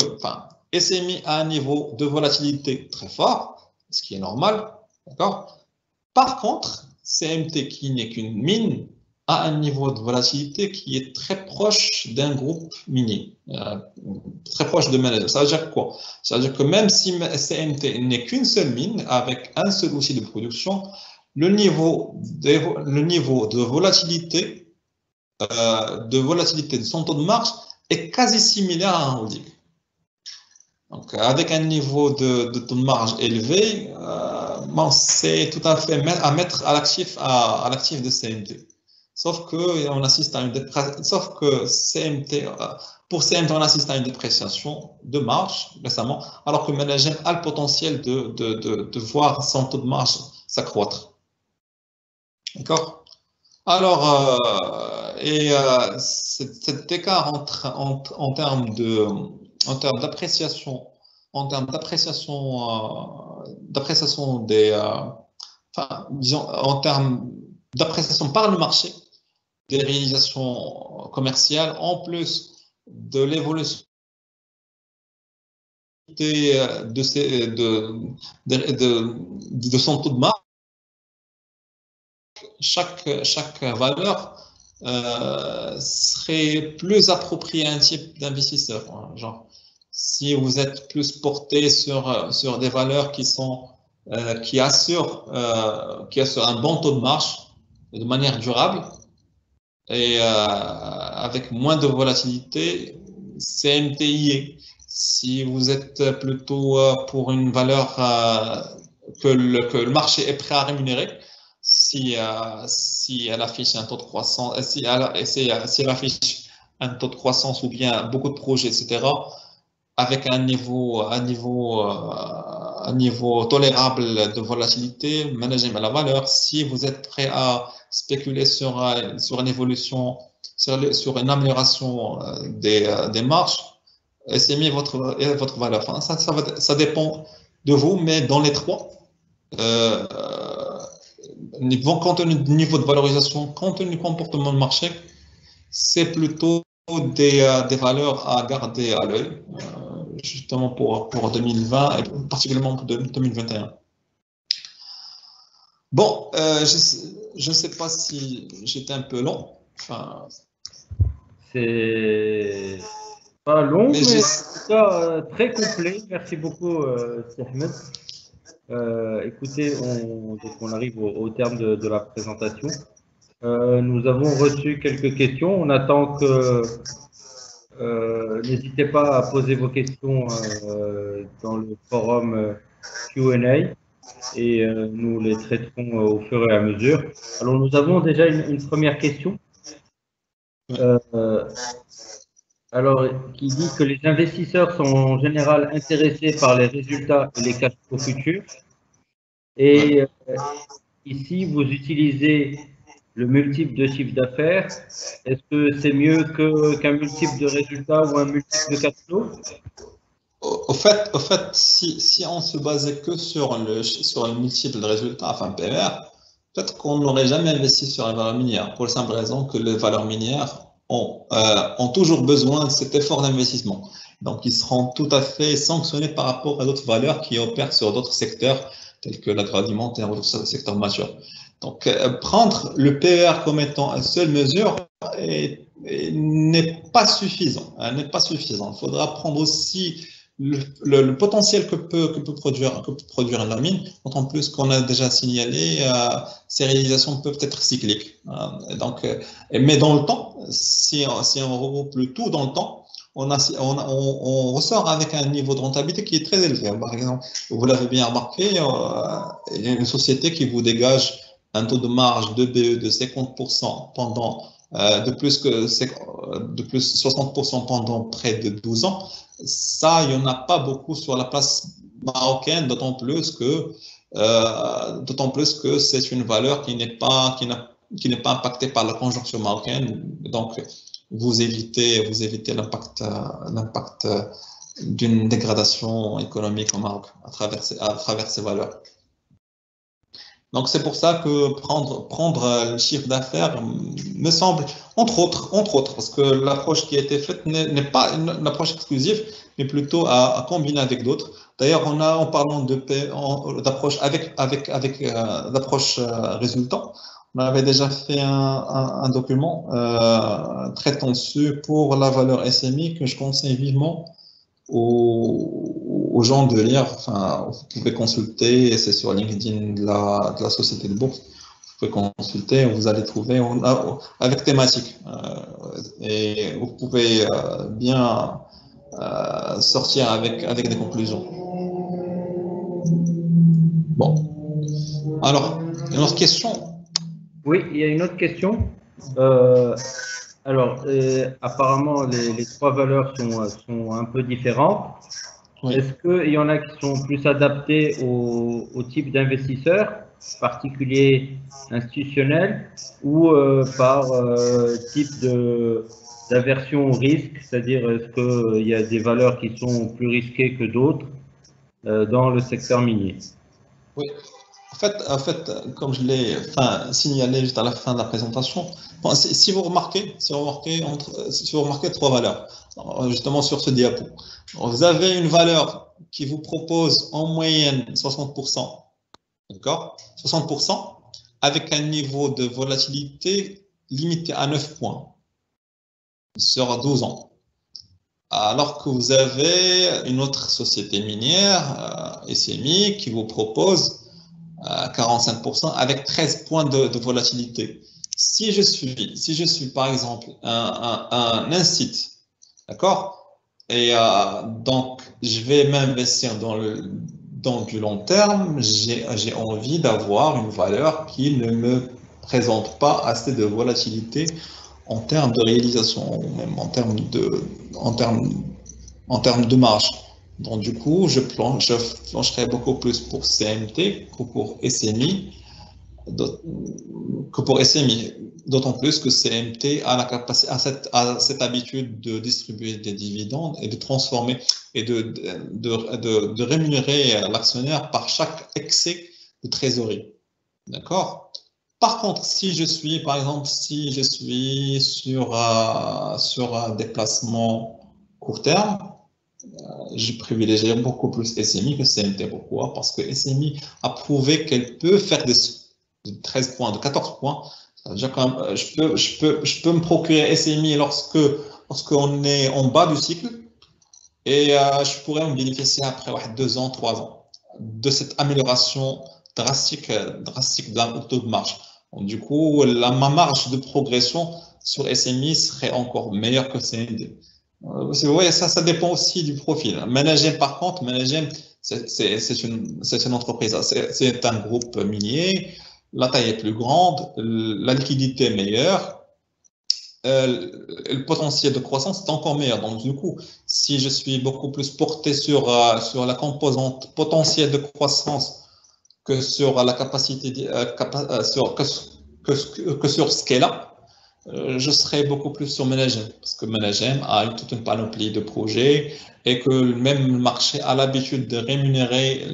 [SPEAKER 2] SMI a un niveau de volatilité très fort, ce qui est normal, d'accord? Par contre, CMT, qui n'est qu'une mine, a un niveau de volatilité qui est très proche d'un groupe minier, très proche de Managem. Ça veut dire quoi? Ça veut dire que même si CMT n'est qu'une seule mine, avec un seul outil de production, le niveau de volatilité de son taux de marge est quasi similaire à un holding. Donc, avec un niveau de taux de marge élevé, c'est tout à fait à mettre à l'actif de CMT. Sauf que on assiste à pour CMT, on assiste à une dépréciation de marge récemment, alors que Managem a le potentiel de voir son taux de marge s'accroître. D'accord? Alors, cet écart en termes d'appréciation, disons, en termes d'appréciation par le marché des réalisations commerciales, en plus de l'évolution de son taux de marge, chaque valeur serait plus appropriée à un type d'investisseur. Genre, si vous êtes plus porté sur des valeurs qui assurent un bon taux de marge de manière durable et avec moins de volatilité, CMTI. Si vous êtes plutôt pour une valeur que le marché est prêt à rémunérer, si elle affiche un taux de croissance, si elle affiche un taux de croissance ou bien beaucoup de projets, etc., avec un niveau tolérable de volatilité, Managem à la valeur. Si vous êtes prêt à spéculer sur une évolution, sur une amélioration des marges, SMI votre valeur. Enfin, ça dépend de vous, mais dans les trois, compte tenu du niveau de valorisation, compte tenu du comportement de marché, c'est plutôt des valeurs à garder à l'œil, justement pour 2020 et particulièrement pour 2021. Bon, je ne sais pas si j'étais un peu long. Enfin,
[SPEAKER 1] c'est pas long, mais en tout cas très complet. Merci beaucoup, Ahmed. Écoutez, on arrive au terme de la présentation. Nous avons reçu quelques questions. On attend que n'hésitez pas à poser vos questions dans le forum Q&A et nous les traiterons au fur et à mesure. Alors, nous avons déjà une première question. Alors, qui dit que les investisseurs sont en général intéressés par les résultats et les cash flows futurs. Et ici, vous utilisez le multiple de chiffre d'affaires. Est-ce que c'est mieux qu'un multiple de résultats ou un multiple de cash flow?
[SPEAKER 2] Au fait, si on se basait que sur le multiple de résultats, enfin PER, peut-être qu'on n'aurait jamais investi sur les valeurs minières, pour la simple raison que les valeurs minières ont toujours besoin de cet effort d'investissement. Donc, ils seront tout à fait sanctionnés par rapport à d'autres valeurs qui opèrent sur d'autres secteurs, tels que l'agroalimentaire ou d'autres secteurs matures. Donc, prendre le PER comme étant une seule mesure n'est pas suffisant. N'est pas suffisant. Il faudra prendre aussi le potentiel que peut produire la mine, d'autant plus qu'on a déjà signalé, ces réalisations peuvent être cycliques. Mais dans le temps, si on regroupe le tout dans le temps, on ressort avec un niveau de rentabilité qui est très élevé. Par exemple, vous l'avez bien remarqué, il y a une société qui vous dégage un taux de marge de BE de 50% pendant de plus 60% pendant près de 12 ans. Ça, il n'y en a pas beaucoup sur la place marocaine, d'autant plus que c'est une valeur qui n'est pas impactée par la conjoncture marocaine. Donc, vous évitez l'impact d'une dégradation économique au Maroc à travers ces valeurs. Donc, c'est pour ça que prendre le chiffre d'affaires me semble, entre autres, parce que l'approche qui a été faite n'est pas une approche exclusive, mais plutôt à combiner avec d'autres. D'ailleurs, en parlant d'approche d'approche résultant, on avait déjà fait un document traitant dessus pour la valeur SMI que je conseille vivement aux gens de lire. Enfin, vous pouvez consulter, c'est sur LinkedIn de la Société de Bourse. Vous pouvez consulter, vous allez trouver avec thématique. Et vous pouvez bien sortir avec des conclusions. Bon. Alors, une autre question?
[SPEAKER 1] Oui, il y a une autre question. Alors, apparemment, les trois valeurs sont un peu différentes. Oui. Est-ce qu'il y en a qui sont plus adaptés au type d'investisseurs, particulier institutionnel, ou par type d'aversion au risque, c'est-à-dire est-ce qu'il y a des valeurs qui sont plus risquées que d'autres dans le secteur minier?
[SPEAKER 2] Oui. En fait, comme je l'ai signalé juste à la fin de la présentation, bon, si vous remarquez trois valeurs, justement sur ce diapo, vous avez une valeur qui vous propose en moyenne 60%, d'accord, 60%, avec un niveau de volatilité limité à 9 points sur 12 ans. Alors que vous avez une autre société minière, SMI, qui vous propose 45% avec 13 points de volatilité. Si je suis par exemple un incite, d'accord, et donc je vais m'investir dans du long terme, j'ai envie d'avoir une valeur qui ne me présente pas assez de volatilité en termes de réalisation, ou même en termes de marge. Donc, du coup, je plancherai beaucoup plus pour CMT que pour SMI, d'autant plus que CMT a la capacité, a cette habitude de distribuer des dividendes et de transformer et de rémunérer l'actionnaire par chaque excès de trésorerie. D'accord? Par contre, par exemple, si je suis sur un déplacement court terme, je privilégierais beaucoup plus SMI que CMT. Pourquoi? Parce que SMI a prouvé qu'elle peut faire de 13 points, de 14 points. C'est-à-dire quand même, je peux me procurer SMI lorsqu'on est en bas du cycle et je pourrais en bénéficier après 2 ans, 3 ans de cette amélioration drastique de taux de marge. Donc, du coup, ma marge de progression sur SMI serait encore meilleure que CMT. Vous voyez, ça dépend aussi du profil. Managem, par contre, c'est une entreprise, c'est un groupe minier, la taille est plus grande, la liquidité est meilleure, le potentiel de croissance est encore meilleur. Donc, du coup, si je suis beaucoup plus porté sur la composante potentielle de croissance que sur la capacité, que sur ce qu'elle a, je serais beaucoup plus sur Managem, parce que Managem a toute une panoplie de projets et que même le marché a l'habitude de rémunérer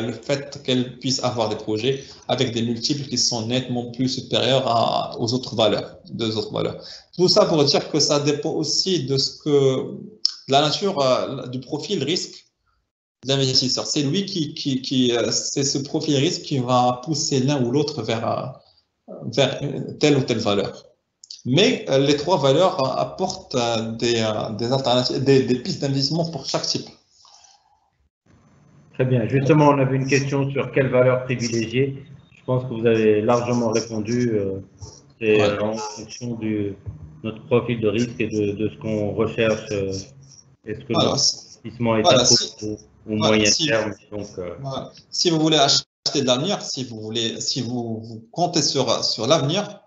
[SPEAKER 2] le fait qu'elle puisse avoir des projets avec des multiples qui sont nettement plus supérieurs aux autres valeurs, Tout ça pour dire que ça dépend aussi de de la nature du profil risque de l'investisseur. C'est lui c'est ce profil risque qui va pousser l'un ou l'autre vers telle ou telle valeur. Mais les trois valeurs apportent des alternatives, des pistes d'investissement pour chaque type.
[SPEAKER 1] Très bien. Justement, on avait une question sur quelle valeur privilégier. Je pense que vous avez largement répondu. C'est en fonction de notre profil de risque et de ce qu'on recherche. Est-ce que l'investissement est à court ou moyen terme? Donc,
[SPEAKER 2] si vous voulez acheter de l'avenir, si vous comptez sur l'avenir,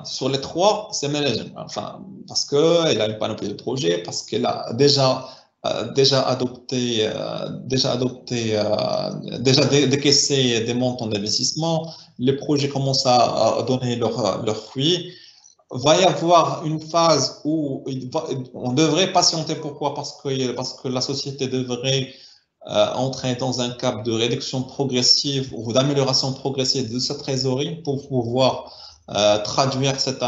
[SPEAKER 2] sur les trois, c'est Managem. Enfin, parce qu'elle a une panoplie de projets, parce qu'elle a déjà décaissé des montants d'investissement, les projets commencent à donner leurs fruits. Va y avoir une phase où on devrait patienter. Pourquoi? Parce que la société devrait entrer dans un cap de réduction progressive ou d'amélioration progressive de sa trésorerie pour pouvoir traduire cette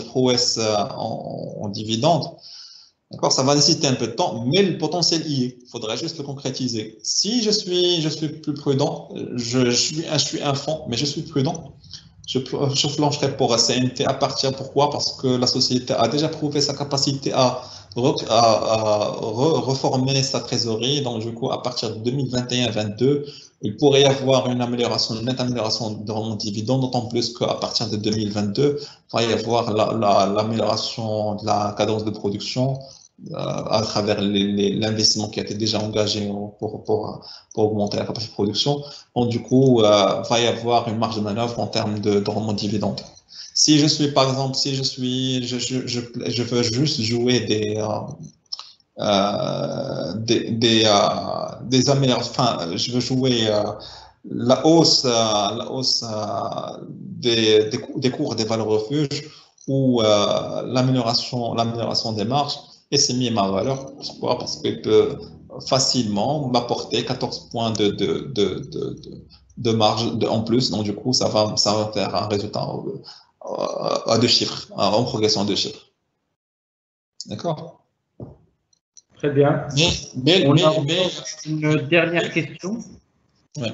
[SPEAKER 2] prouesse en dividendes. D'accord, ça va nécessiter un peu de temps, mais le potentiel y est. Il faudrait juste le concrétiser. Si je suis plus prudent, je suis un fonds, mais je suis prudent. Je plancherai pour CNT à partir. Pourquoi? Parce que la société a déjà prouvé sa capacité à reformer sa trésorerie. Donc, du coup, à partir de 2021-22, il pourrait y avoir une nette amélioration de rendement de dividende, d'autant plus qu'à partir de 2022, il va y avoir l'amélioration de la cadence de production à travers l'investissement qui a été déjà engagé pour augmenter la capacité de production. Donc, du coup, va y avoir une marge de manœuvre en termes de rendement de dividende. Si je suis, par exemple, je veux juste jouer des améliorations, enfin, je veux jouer la hausse des cours des valeurs refuges ou l'amélioration des marges, et c'est mis ma valeur. Pourquoi? Parce qu'il peut facilement m'apporter 14 points de marge en plus. Donc, du coup, ça va faire un résultat à deux chiffres, en progression à deux chiffres. D'accord?
[SPEAKER 1] Très bien. On a une dernière question.
[SPEAKER 2] Ouais.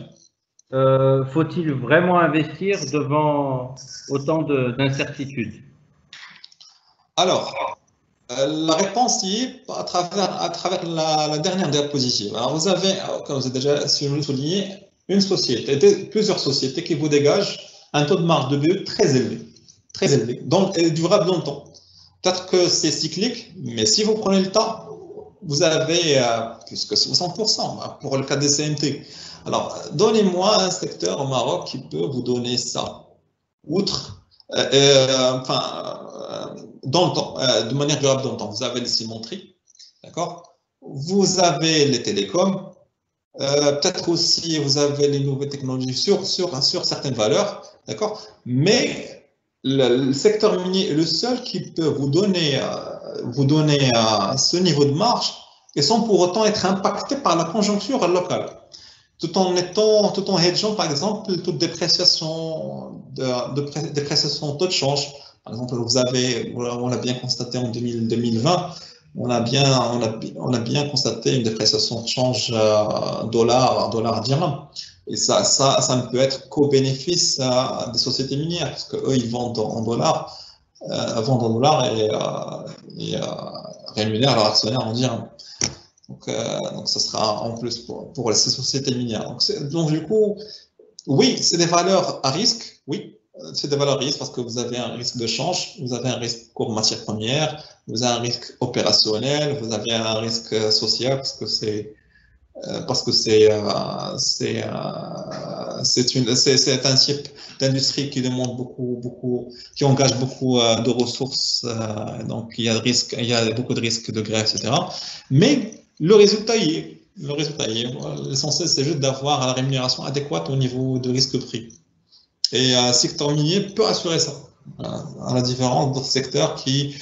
[SPEAKER 1] Faut-il vraiment investir devant autant d'incertitudes? Alors,
[SPEAKER 2] la réponse y est à travers la dernière diapositive. Alors, vous avez, comme vous avez déjà souligné, plusieurs sociétés qui vous dégagent un taux de marge de BE très élevé, donc durable dans le temps. Peut-être que c'est cyclique, mais si vous prenez le temps, vous avez plus que 60% pour le cas des CNT. Alors, donnez-moi un secteur au Maroc qui peut vous donner ça, dans le temps, de manière durable dans le temps. Vous avez les cimenteries, d'accord? Vous avez les télécoms, peut-être aussi vous avez les nouvelles technologies sur certaines valeurs, d'accord? Mais le secteur minier est le seul qui peut vous donner ce niveau de marge et sans pour autant être impacté par la conjoncture locale. Tout en hedgeant, par exemple, toute dépréciation taux de change. Par exemple, on l'a bien constaté en 2020, on a bien constaté une dépréciation de change dollar-dirham. Et ça ne peut être qu'au bénéfice des sociétés minières, parce qu'eux, ils vendent en dollars, et rémunèrent leurs actionnaires en dirham. Donc, ce sera en plus pour ces sociétés minières. Donc, du coup, oui, c'est des valeurs à risque, oui. C'est des valeurs à risque parce que vous avez un risque de change, vous avez un risque cours matières premières, vous avez un risque opérationnel, vous avez un risque social parce que c'est un type d'industrie qui demande qui engage beaucoup de ressources, donc il y a beaucoup de risques de grève, etc. Mais le résultat y est. L'essentiel, c'est juste d'avoir la rémunération adéquate au niveau de risque-prix. Et secteur minier peut assurer ça. À la différence d'autres secteurs qui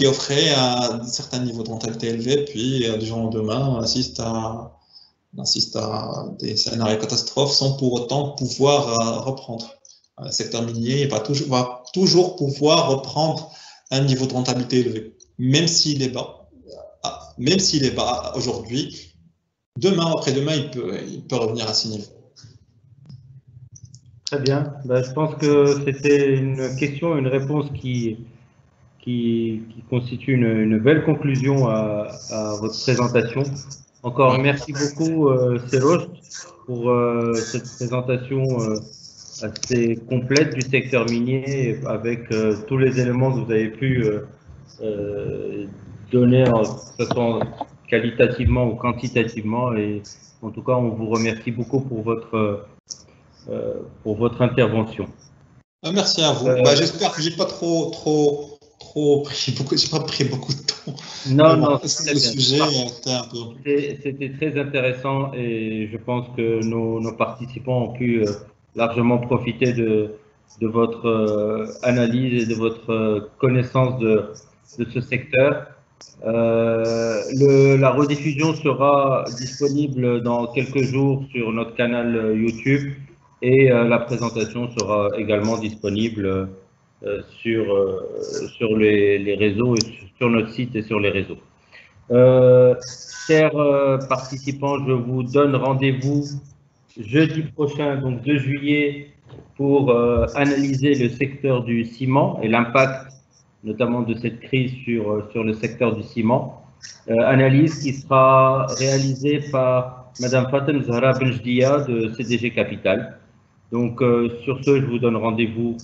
[SPEAKER 2] offraient un certain niveau de rentabilité élevé, puis du jour au lendemain, on assiste à des scénarios catastrophes sans pour autant pouvoir reprendre. Le secteur minier va toujours pouvoir reprendre un niveau de rentabilité élevé, même s'il est bas. Même s'il est bas aujourd'hui, demain, après-demain, il peut revenir à ce niveau.
[SPEAKER 1] Très bien. Ben, je pense que c'était une question, une réponse qui constitue une belle conclusion à votre présentation. Encore merci beaucoup, Selosh, pour cette présentation assez complète du secteur minier avec tous les éléments que vous avez pu donner, que ce soit qualitativement ou quantitativement. Et en tout cas, on vous remercie beaucoup pour votre intervention.
[SPEAKER 2] Merci à vous. J'espère que j'ai pas pris beaucoup de temps.
[SPEAKER 1] Non, non,
[SPEAKER 2] le sujet était un peu.
[SPEAKER 1] C'était très intéressant et je pense que nos participants ont pu largement profiter de votre analyse et de votre connaissance de ce secteur. La rediffusion sera disponible dans quelques jours sur notre canal YouTube et la présentation sera également disponible sur les réseaux, et sur notre site et sur les réseaux. Chers participants, je vous donne rendez-vous jeudi prochain, donc 2 juillet, pour analyser le secteur du ciment et l'impact notamment de cette crise sur le secteur du ciment. Analyse qui sera réalisée par Madame Fatem Zahra Benjdia de CDG Capital. Donc, sur ce, je vous donne rendez-vous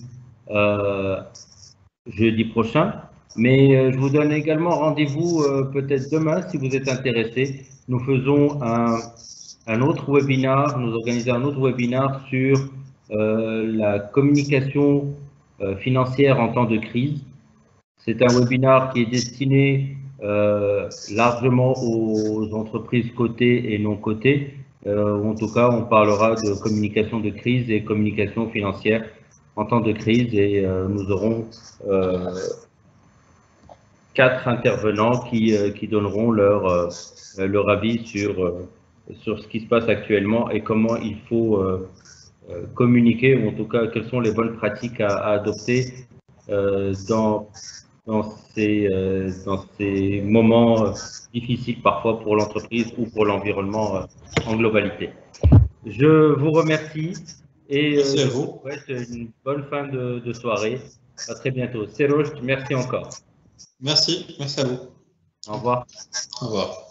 [SPEAKER 1] jeudi prochain. Mais je vous donne également rendez-vous peut-être demain si vous êtes intéressé. Nous faisons un autre webinaire, nous organisons un autre webinaire sur la communication financière en temps de crise. C'est un webinaire qui est destiné largement aux entreprises cotées et non cotées. En tout cas, on parlera de communication de crise et communication financière en temps de crise et nous aurons 4 intervenants qui donneront leur avis sur ce qui se passe actuellement et comment il faut communiquer, ou en tout cas quelles sont les bonnes pratiques à adopter dans ces moments difficiles parfois pour l'entreprise ou pour l'environnement en globalité. Je vous remercie et je vous souhaite une bonne fin de soirée. À très bientôt. Selosh, merci encore.
[SPEAKER 2] Merci à vous.
[SPEAKER 1] Au revoir.
[SPEAKER 2] Au revoir.